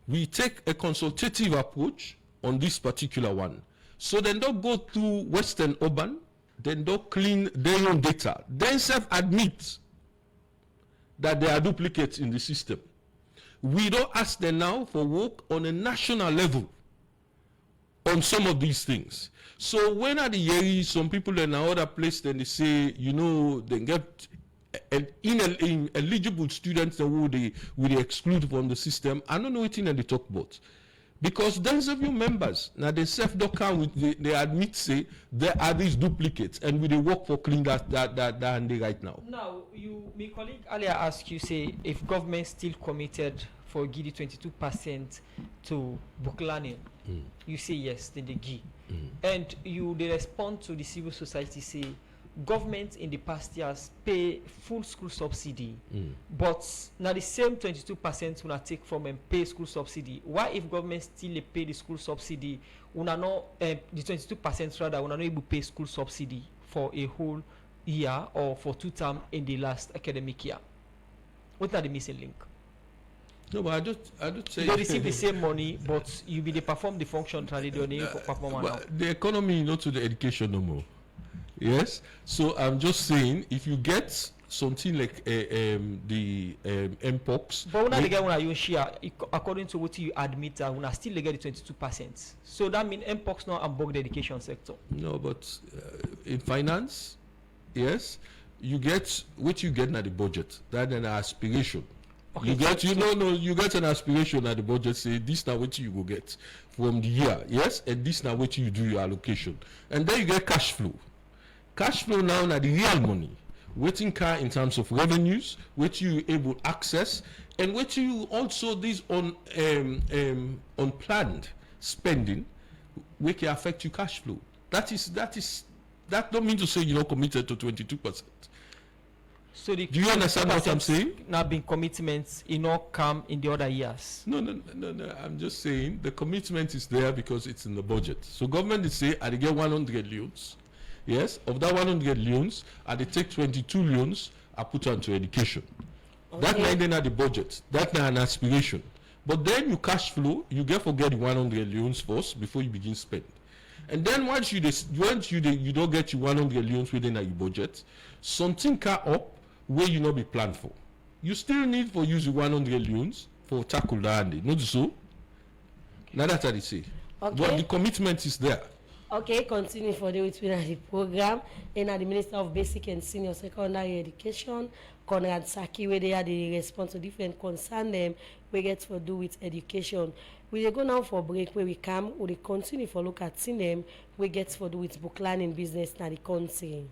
We take a consultative approach on this particular one. So then don't go through Western Urban, then don't clean their own data, then self-admit that there are duplicates in the system. We don't ask them now for work on a national level on some of these things. So when at the year, some people in another place, then they say, you know, they get ineligible students that will they exclude from the system. I don't know what they talk about. Because there's a few members now they they admit say there are these duplicates and we they work for clean that and right now. Now my colleague earlier asked you say if government still committed for give 22% to book learning, you say yes, then they give. And they respond to the civil society say government in the past years pay full school subsidy, but now the same 22% will take from and pay school subsidy. Why if government still pay the school subsidy, una not the 22% rather una not able to pay school subsidy for a whole year or for 2 terms in the last academic year? What are the missing link? No, but I don't say they receive the same money, but you be they perform the function traditionally for performance. The economy is not to the education no more. Yes, so I'm just saying if you get something like the MPOX, but when they get one you share according to what you admit, when still they get the 22%. So that means MPOX not above the education sector. No, but in finance, yes, you get what you get at the budget. That's an aspiration. Okay, you get you get an aspiration at the budget. Say this now what you will get from the year, yes, and this now what you do your allocation, and then you get cash flow. Cash flow now the real money. Waiting car in terms of revenues, which you able access, and which you also these unplanned spending, which can affect your cash flow. That don't mean to say you're not committed to 22%. So do you understand what I'm saying? Now been commitments not come in the other years. No. I'm just saying the commitment is there because it's in the budget. So government is say I get 100 loans. Yes, of that 100 loans, I take 22 loans I put onto education. That na then the budget. That na an aspiration. But then you cash flow, you get forget the 100 loans first before you begin spend. And then once you don't get your 100 loans within your budget, something can up where you not be planned for. You still need for use 100 loans for tackle that. Not so. Now that's how they say. Okay. But the commitment is there. Okay, continue for the the program. And the Minister of Basic and Senior Secondary Education, Conrad Saki, where they are the response to different concern them we get for do with education. We go now for break where we come, we continue for look at them we get for do with book learning business na the country.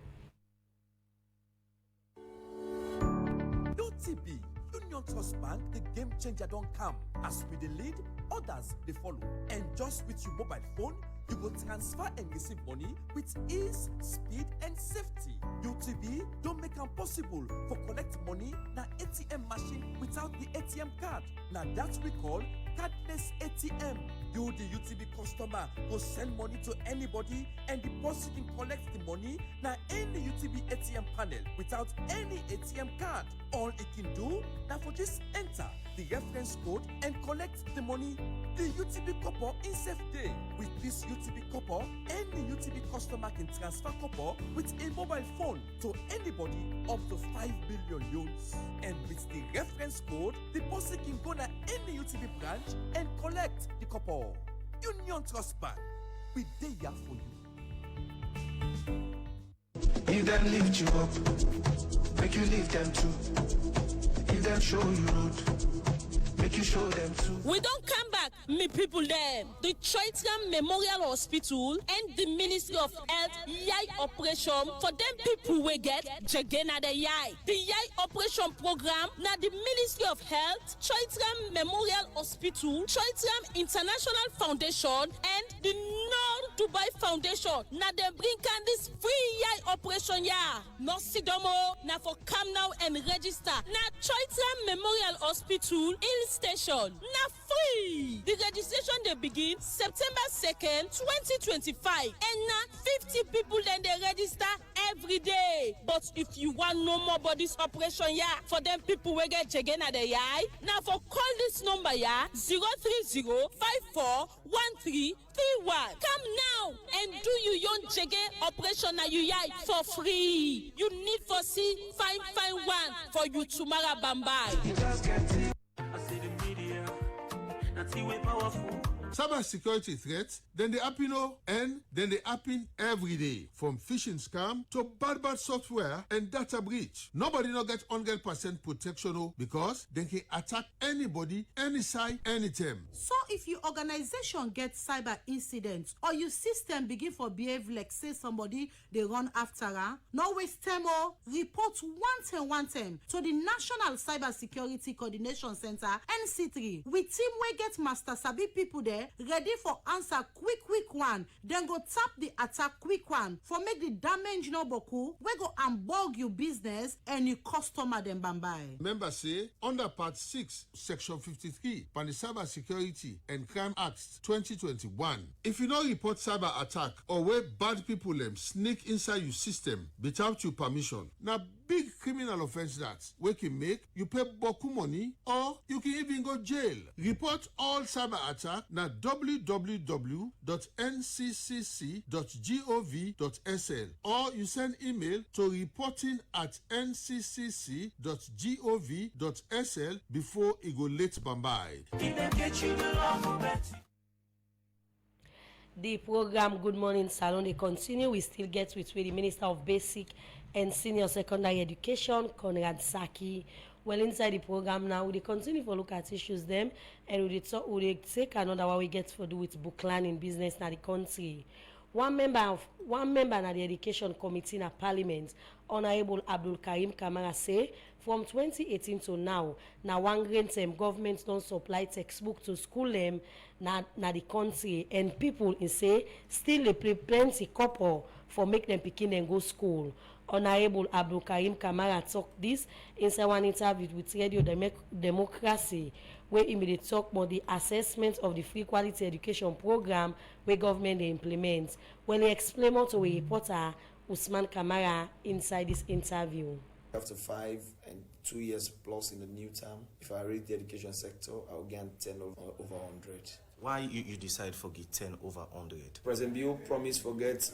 UTB, Union Trust Bank, the game changer don't come. As we the lead, others they follow. And just with your mobile phone, you will transfer and receive money with ease, speed, and safety. UTB don't make it possible for collect money na ATM machine without the ATM card. Now that we call cardless ATM. You, the UTB customer, go send money to anybody and the person can collect the money na any UTB ATM panel without any ATM card. All it can do now for just enter the reference code and collect the money. The UTB copper in safe day. With this UTB copper, any UTB customer can transfer copper with a mobile phone to anybody up to 5 billion loans. And with the reference code, the person can go to any UTB branch and collect the copper. Union Trust Bank, we there for you. If them lift you up, make you lift them too. If them show you road, make you show them too. We don't come back, me people there. The Triton Memorial Hospital and the Ministry of Health Yai operation for them people we get Jagena the Yai. The Yai operation program now the Ministry of Health, Triton Memorial Hospital, Triton International Foundation and the North Dubai Foundation. Now they bring can this free Yai operation no sidomo now for come now and register. Now Triton Memorial Hospital Hill Station. Now free. The registration they begin September 2nd, 2025. And now 50 people then they register every day. But if you want no more about this operation for them people will get again at the now for call this number 030 54 13 31. Come now and do you young jege operation na you for free. You need for see fine one for you tomorrow bambai. Cyber security threats, then they happen and then they happen every day. From phishing scam to bad software and data breach. Nobody not get 100% protection because they can attack anybody, any side, anytime. So if your organization gets cyber incidents or your system begin for behave like say somebody they run after no waste time report one time to the National Cyber Security Coordination Center NC3 with team we get master sabi people there ready for answer quick one. Then go tap the attack quick one for make the damage no boku. We go unbug your business and your customer them bambai. Remember say under part 6 section 53 by the Cyber Security and Crime Act 2021. If you not report cyber attack or where bad people sneak inside your system without your permission, now big criminal offense that we can make you pay boku money or you can even go jail. Report all cyber attack na www.nccc.gov.sl or you send email to reporting@nccc.gov.sl before it go late bambai. The program Good Morning Salon they continue. We still get with the Minister of Basic and Senior Secondary Education, Conrad Saki. Well, inside the program now, we continue to look at issues them, and we take another what we get for do with book learning business in the country. One member in the Education Committee in Parliament, Honorable Abdul Karim Kamara say, from 2018 to now one grant government don't supply textbook to school them na the country, and people say still they play plenty couple for make them picking and go school. Honorable Abdul Karim Kamara talk this inside one interview with Radio Democracy, where he made talk about the assessment of the free quality education program where government they implement. When he explained more to a reporter Usman Kamara inside this interview. After 5 and 2 years plus in the new term. If I read the education sector, I'll gain 10 over 100. Why you decide for get 10 over 100? President Bill promised forget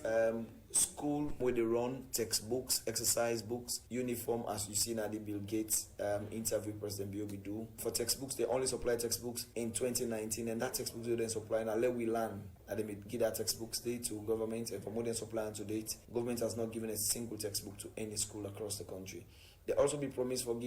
school where they run textbooks, exercise books, uniform, as you see now the Bill Gates interview President Bill we do. For textbooks, they only supply textbooks in 2019, and that textbooks they then supply now let we learn. And they may give that textbooks day to government, and for more than supply to date, government has not given a single textbook to any school across the country. They also be promised for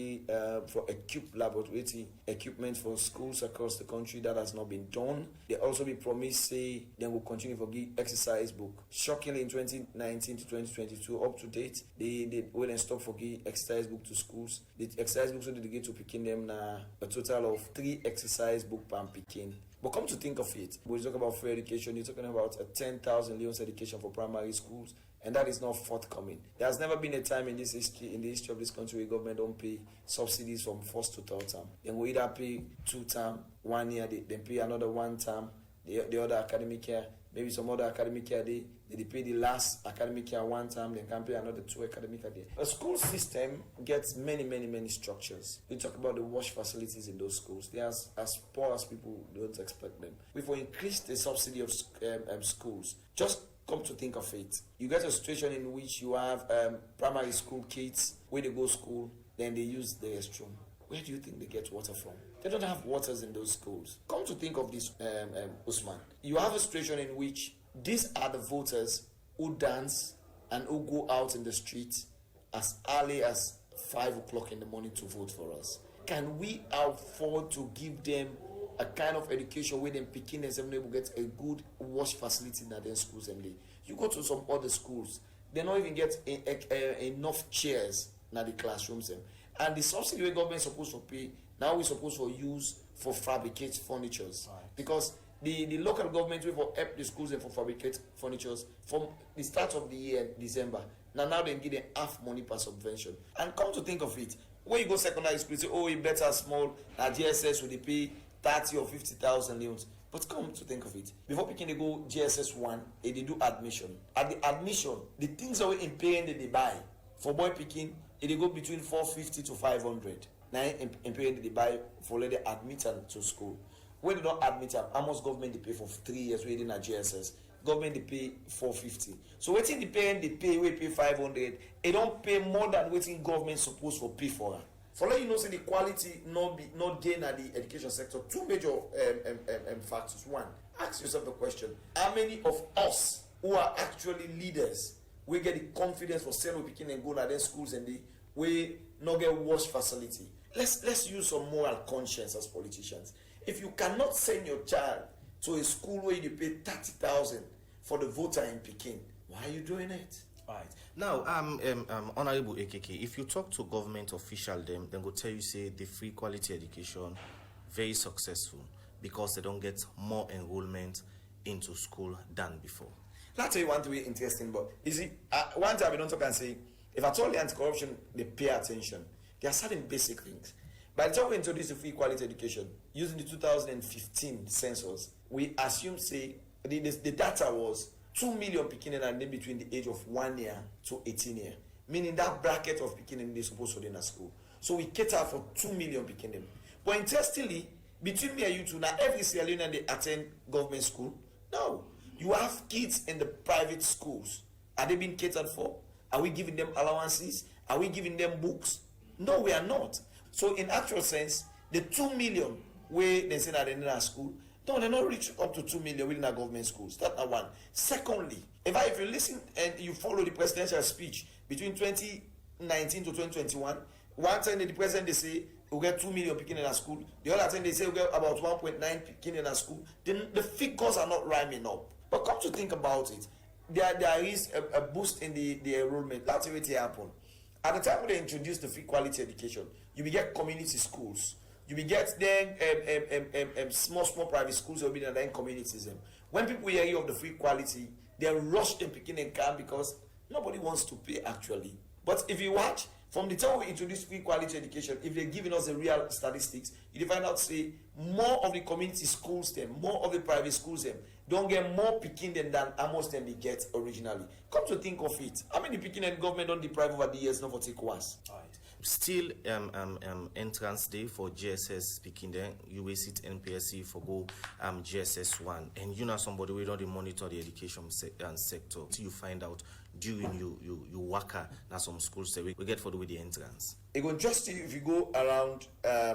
equipped laboratory equipment for schools across the country. That has not been done. They also be promised say they will continue for exercise book. Shockingly, in 2019 to 2022, up to date, they will then stop for exercise book to schools. The exercise books so they get to picking them now a total of 3 exercise book per picking. But come to think of it, when you talk about free education, you're talking about a 10,000 Leone's education for primary schools, and that is not forthcoming. There has never been a time in this history, in the history of this country, where government don't pay subsidies from first to third term. Then we either pay 2 term, 1 year, then pay another 1 term, the other academic year, maybe some other academic year they pay the last academic year 1 term, then can pay another 2 academic year. A school system gets many structures. We talk about the wash facilities in those schools. They are as poor as people don't expect them. We've increased the subsidy of schools. Just come to think of it, you get a situation in which you have primary school kids where they go school, then they use the restroom. Where do you think they get water from? They don't have waters in those schools. Come to think of this, Usman. You have a situation in which these are the voters who dance and who go out in the street as early as 5 o'clock in the morning to vote for us. Can we afford to give them a kind of education where them picking and seven able get a good wash facility in their schools? And you go to some other schools, they don't even get enough chairs in the classrooms. And the subsidy where government is supposed to pay, now we're supposed to use for fabricate furnitures. Right. Because the local government will help the schools and for fabricate furnitures from the start of the year, December. Now they give them half money per subvention. And come to think of it, when you go secondary school, you say, oh, it better small, GSS will pay 30 or 50,000 leones. But come to think of it, before picking they go GSS 1, they do admission. At the admission, the things that we in paying they buy. For boy picking, they go between 450 to 500. Now in paying they buy for let they admit them to school. When they don't admit them, how much government they pay for 3 years waiting at GSS? Government they pay 450. So waiting the paying they pay, we pay 500. They don't pay more than waiting government supposed to pay for her. For let you know, say the quality not gain at the education sector. 2 major factors. One, ask yourself the question: how many of us who are actually leaders we get the confidence for selling picking and go to their schools and we not get wash facility? Let's use some moral conscience as politicians. If you cannot send your child to a school where you pay 30,000 for the voter in Peking, why are you doing it? Right. Now, Honorable AKK, if you talk to government official, them go tell you say the free quality education very successful because they don't get more enrollment into school than before. That's why one way interesting, but you see, one time we don't talk and say, if at all the anti-corruption, they pay attention. There are certain basic things. By the time we introduce the free quality education, using the 2015 census, we assume, say, the data was 2 million beginning and then between the age of 1 year to 18 years. Meaning that bracket of beginning they're supposed to be in a school. So we cater for 2 million beginning. But interestingly, between me and you two, now every Sierra Leonean they attend government school. No. You have kids in the private schools. Are they being catered for? Are we giving them allowances? Are we giving them books? No, we are not. So in actual sense, the 2 million where they say that they're in a school, no, they're not reaching up to 2 million within our government schools. That's not one. Secondly, if you listen and you follow the presidential speech between 2019 to 2021, one time the president they say we'll get 2 million picking in a school. The other time they say we'll get about 1.9 picking in a school. Then the figures are not rhyming up. But come to think about it, there is a boost in the enrollment. That's what happened. At the time when they introduced the free quality education, you will get community schools. You will get then small private schools will be in the communities. When people hear of the free quality, they rush them picking and can because nobody wants to pay actually. But if you watch, from the time we introduced free quality education, if they're giving us the real statistics, you find out say more of the community schools them, more of the private schools them, don't get more picking than how much them they get originally. Come to think of it, how many picking and government don't deprive over the years not for take once? All right. Still entrance day for GSS speaking there. You will sit NPSC for go GSS 1. And you know somebody we don't monitor the education sector. So you find out during you work at some schools that we get for with the entrance. It will just if you go around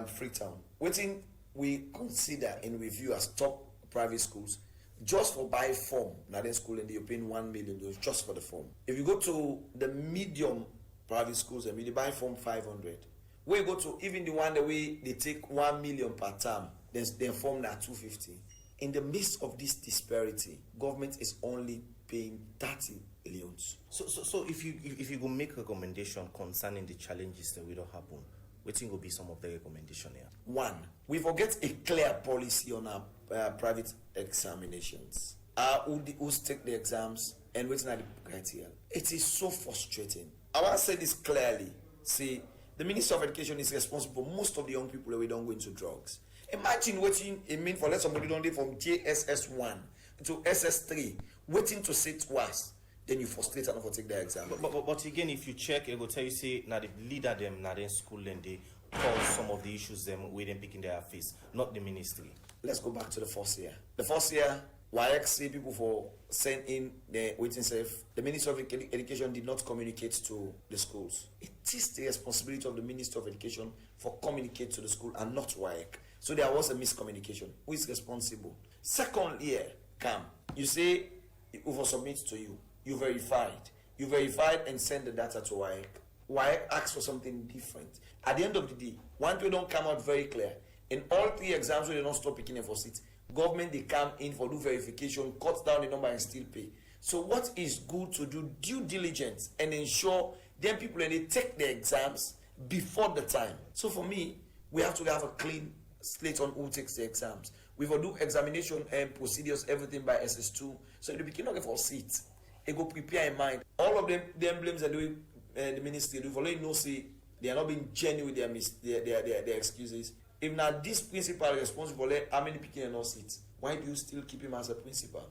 Freetown, waiting we consider and review as top private schools just for buy form. Now then school and they paying 1 million just for the form. If you go to the medium private schools and they buy form 500. We go to even the one that they take 1 million per term, then form now 250. In the midst of this disparity, government is only paying 30 millions. So if you go make recommendation concerning the challenges that will happen, what think will be some of the recommendation here? One, we forget a clear policy on our private examinations. Who's take the exams and waiting at the criteria. It is so frustrating. I want to say this clearly. See, the Minister of Education is responsible for most of the young people that we don't go into drugs. Imagine waiting it mean for let somebody don't live from JSS 1 to SS3, waiting to sit worse. Then you frustrate and not take the exam. But again, if you check, it will tell you say now the leader them now in school and they cause some of the issues them with them picking their face, not the ministry. Let's go back to the first year. The first year, YX people for send in the waiting safe. The Minister of Education did not communicate to the schools. It is the responsibility of the Minister of Education for communicate to the school and not YX. So there was a miscommunication. Who is responsible? Second year, come. You say it will submit to you. You verified and send the data to YX. YX asks for something different. At the end of the day, one thing don't come out very clear. In all 3 exams where they don't stop picking them for seats, government they come in for do verification, cut down the number and still pay. So what is good to do due diligence and ensure them people and they take the exams before the time. So for me, we have to have a clean slate on who takes the exams. We will do examination and procedures, everything by SS2. So in the beginning of for seats, they go prepare in mind. All of them blames are doing the ministry. We follow no say they are not being genuine with their excuses. If not this principal is responsible, how many people are not seats? Why do you still keep him as a principal?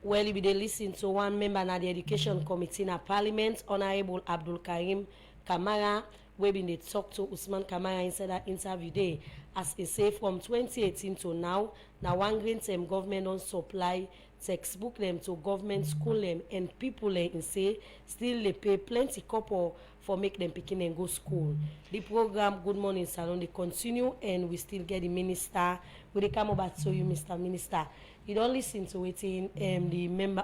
Well, if they listen to one member of the Education Committee in Parliament, Honorable Abdul Karim Kamara, we been they talk to Usman Kamara inside that interview day. As he say, from 2018 to now one green term government don't supply textbook them to government school them and people in say still they pay plenty couple for make them picking and go school. The program Good Morning Salon they continue and we still get the minister. We they come over to you, Mr. Minister. You don't listen to it in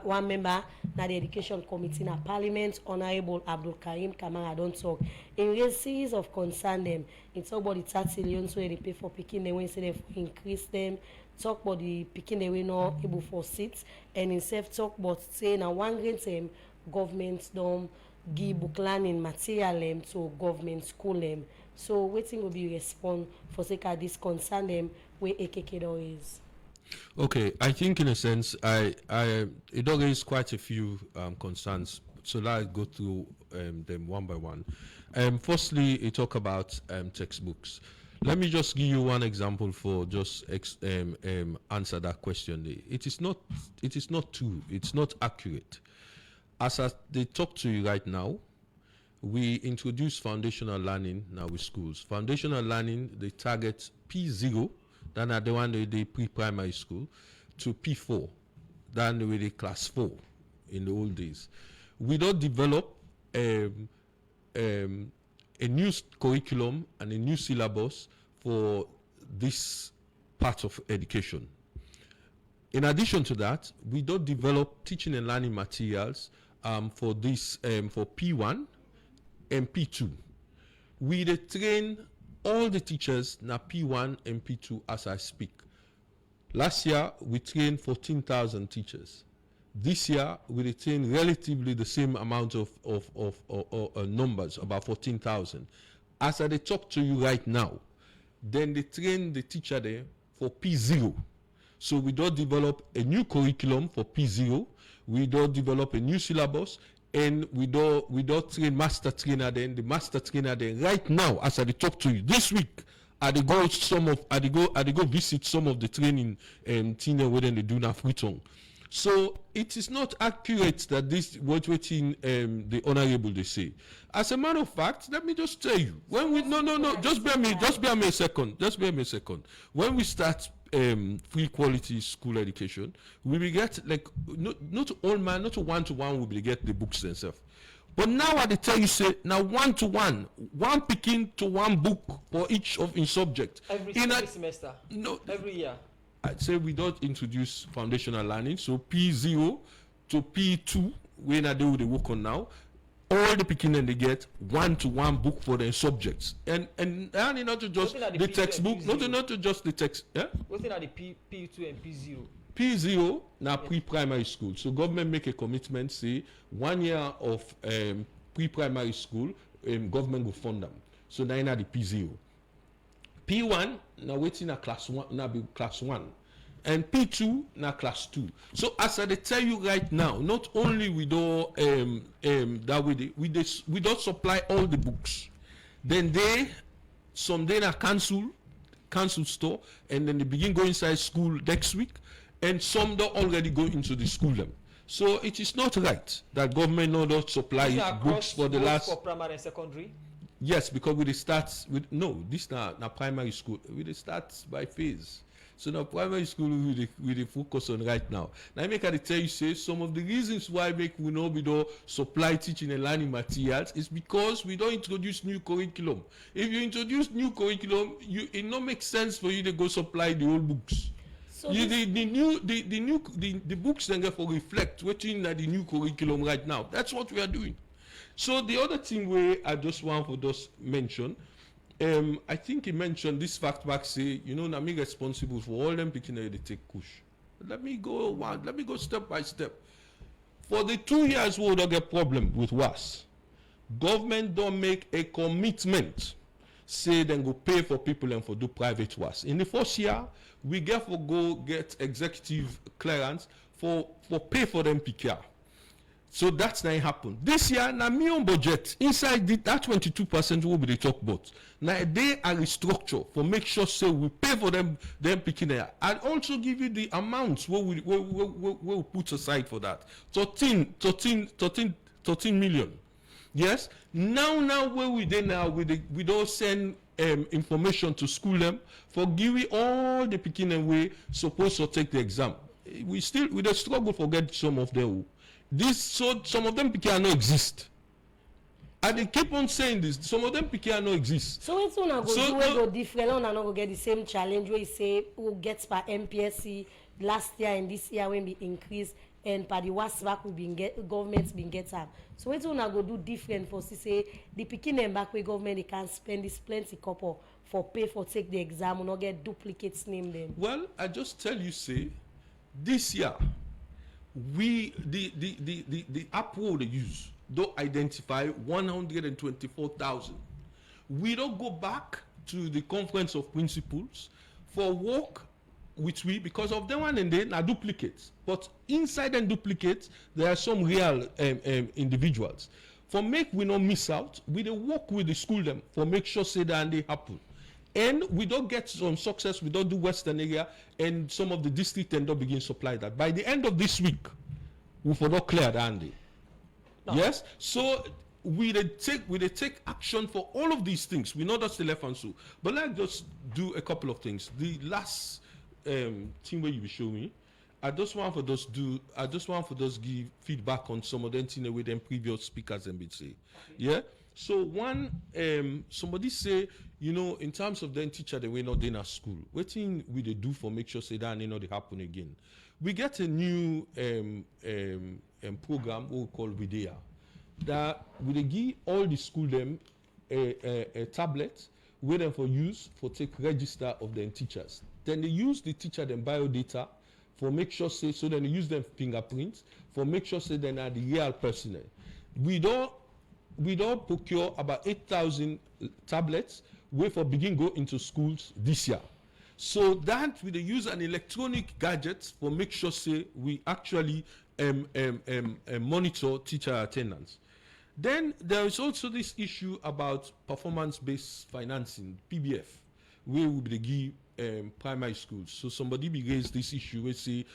one member na the Education Committee in Parliament, Honorable Abdul Karim Kamara don't talk. In a series of concern them, it's talk about the 30 million so they pay for picking them when say they increase them. Talk about the picking they were not able for seats and instead talk about saying now one great time government don't give book learning material to government school so waiting will be respond for sake of this concern them where AKK is. Okay, I think in a sense, it does raise quite a few concerns. So let's go through them one by one. Firstly, you talk about textbooks. Let me just give you one example for just answer that question. It is not true. It's not accurate. As they talk to you right now, we introduce foundational learning now with schools. Foundational learning, they target P0, then are the one with the pre-primary school, to P4, then with the class 4 in the old days. We don't develop a new curriculum and a new syllabus for this part of education. In addition to that, we don't develop teaching and learning materials for this for P1 and P2. We train all the teachers na P1 and P2 as I speak. Last year we trained 14,000 teachers. This year we retain relatively the same amount of numbers, about 14,000. As I talk to you right now, then they train the teacher there for P0. So we don't develop a new curriculum for P0. We don't develop a new syllabus, and we don't train master trainer then. The master trainer then right now, as I talk to you this week, I go visit some of the training where they do now Freetown. So it is not accurate that this what waiting the honorable they say. As a matter of fact, let me just tell you, when we just bear me a second. When we start free quality school education, we will get like not all man, not one to one, we will get the books themselves. But now I tell you, say now one to one picking to one book for each of in subject. Every semester. No, every year. I'd say we don't introduce foundational learning. So P0 to P2, when I do the work on now, all the picking and they get one-to-one book for their subjects. And not to just the textbook, not to just the text. Yeah? What's in the P2 and P0? P0 now pre-primary school. So government make a commitment, say 1 year of pre-primary school, government will fund them. So now the P0. P1 now waiting at class 1, now be class 1. And P2 now class 2. So as I tell you right now, not only we do that we don't supply all the books. Then some day now cancel store, and then they begin go inside school next week, and some don't already go into the school them. So it is not right that government not supply books for the last for primary and secondary. Yes, because we start with this now primary school. We start by phase. So now primary school we focus on right now. Now I make I tell you say some of the reasons why we know we don't supply teaching and learning materials is because we don't introduce new curriculum. If you introduce new curriculum, it not make sense for you to go supply the old books. So the books then therefore reflect what's in the new curriculum right now. That's what we are doing. So the other thing where I just want to just mention, I think he mentioned this fact back say, I'm responsible for all them picking they take kush. Let me go step by step. For the 2 years we don't get problem with WAS. Government don't make a commitment, say then go pay for people and for do private WAS. In the first year, we get for go get executive clearance for pay for them PKR. So that's not happen. This year, na me on budget, inside that 22% will be the talk about. Now they are restructure for make sure say we pay for them picking there. And also give you the amounts where we put aside for that. 13 million. Yes. Now where we there now we don't send information to school them for giving all the picking away supposed to take the exam. We the struggle for get some of them. Some of them cannot exist. And they keep on saying this. Some of them cannot exist. So it's not go different. We're not go get the same challenge where you say who gets per MPSC last year and this year when we increase and per the worst back we been get government's been get up. So it's not go do different for say the picking them back where government they can spend this plenty couple for pay for take the exam or not get duplicates name them. Well, I just tell you say this year. The app they use don't identify 124,000. We don't go back to the conference of principals for work with we because of them one and then are duplicates. But inside and duplicates, there are some real individuals. For make we not miss out, we dey work with the school them for make sure say that they happen. And we don't get some success, we don't do Western area, and some of the district and don't begin supply that. By the end of this week, we will not clear the Andy. No. Yes? So we take action for all of these things. We know that's the left and so. But let's just do a couple of things. The last thing where you will show me, I just want for those give feedback on some of them things with them previous speakers and say. Yeah? So one, somebody say, in terms of them teacher, they were not in our school. What thing will they do for make sure say that they not happen again? We get a new program we call Videa that will give all the school them a tablet where them for use for take register of them teachers. Then they use the teacher them bio data for make sure say so then they use them fingerprints for make sure say they are the real personnel. We don't procure about 8,000 tablets where for begin go into schools this year. So that we use an electronic gadget for make sure say we actually monitor teacher attendance. Then there is also this issue about performance-based financing, PBF, where we give primary schools. So somebody raised this issue where say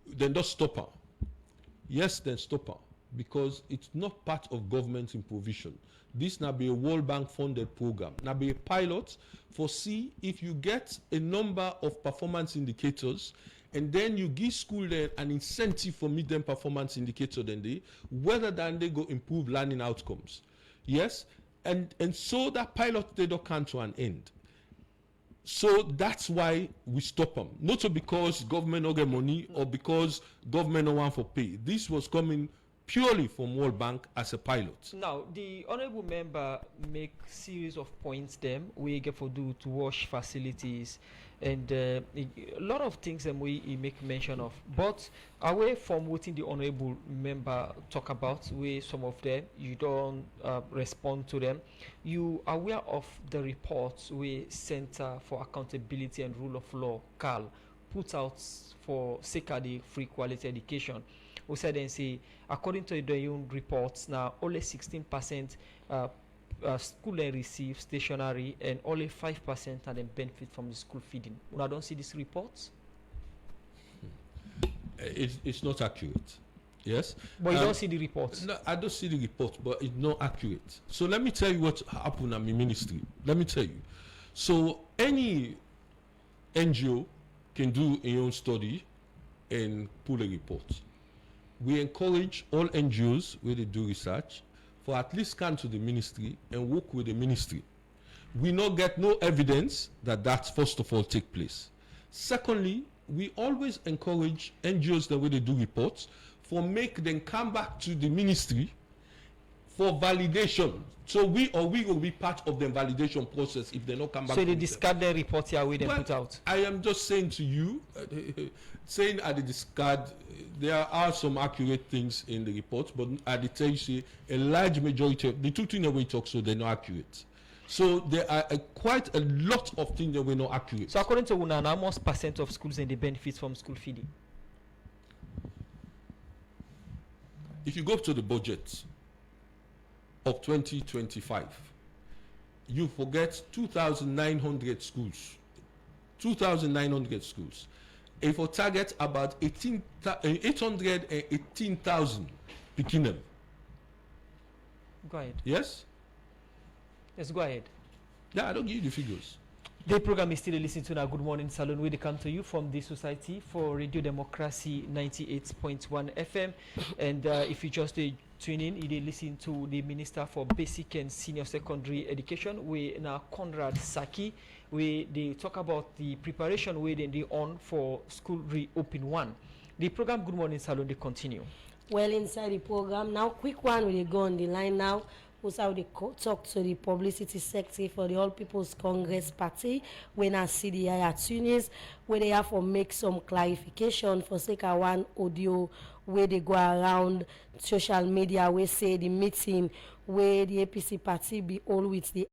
then just stop her. Yes, then stop her, because it's not part of government improvisation. This now be a World Bank funded program. Now be a pilot for see if you get a number of performance indicators, and then you give school then an incentive for meet them performance indicator, then they whether then they go improve learning outcomes. Yes, and so that pilot they don't come to an end. So that's why we stop them. Not so because government don't get money or because government don't want for pay. This was coming purely from World Bank as a pilot. Now, the honorable member make series of points them we get for do to wash facilities and a lot of things that we make mention of. But away from what the honorable member talk about, where some of them you don't respond to them, you are aware of the reports we Center for Accountability and Rule of Law (CAL) put out for the free quality education. We said and say, according to the own reports, now only 16% school receive stationery and only 5% are then benefit from the school feeding. I don't see these reports. It's not accurate. Yes. But you don't see the reports. No, I don't see the report, but it's not accurate. So let me tell you what happened at my ministry. Let me tell you. So any NGO can do a own study and pull a report. We encourage all NGOs where they do research for at least come to the ministry and work with the ministry. We not get no evidence that first of all take place. Secondly, we always encourage NGOs that way they do reports for make them come back to the ministry for validation. So we will be part of the validation process if they not come back. So they discard the report here we then put out. I am just saying to you, saying at the discard, there are some accurate things in the report, but at the tell you say a large majority of the two things that we talk, so they're not accurate. So there are quite a lot of things that were not accurate. So according to Una, how much percent of schools and the benefits from school feeding? If you go to the budget of 2025, you forget 2,900 schools. 2,900 schools. If we target about 818,000 Pekinam. Go ahead. Yes? Yes, go ahead. Yeah, I don't give you the figures. The program is still listening to now. Good Morning Salon. We come to you from the Society for Radio Democracy 98.1 FM. And if you just tune in, you listen to the Minister for Basic and Senior Secondary Education, we now Conrad Saki. They talk about the preparation we they on for school reopen one. The program Good Morning Salon they continue. Well, inside the program now, quick one we go on the line now. Also, how they talk to the publicity sector for the All People's Congress Party when I see the at Tunis, where they have to make some clarification for second one audio where they go around social media where say the meeting where the APC party be all with the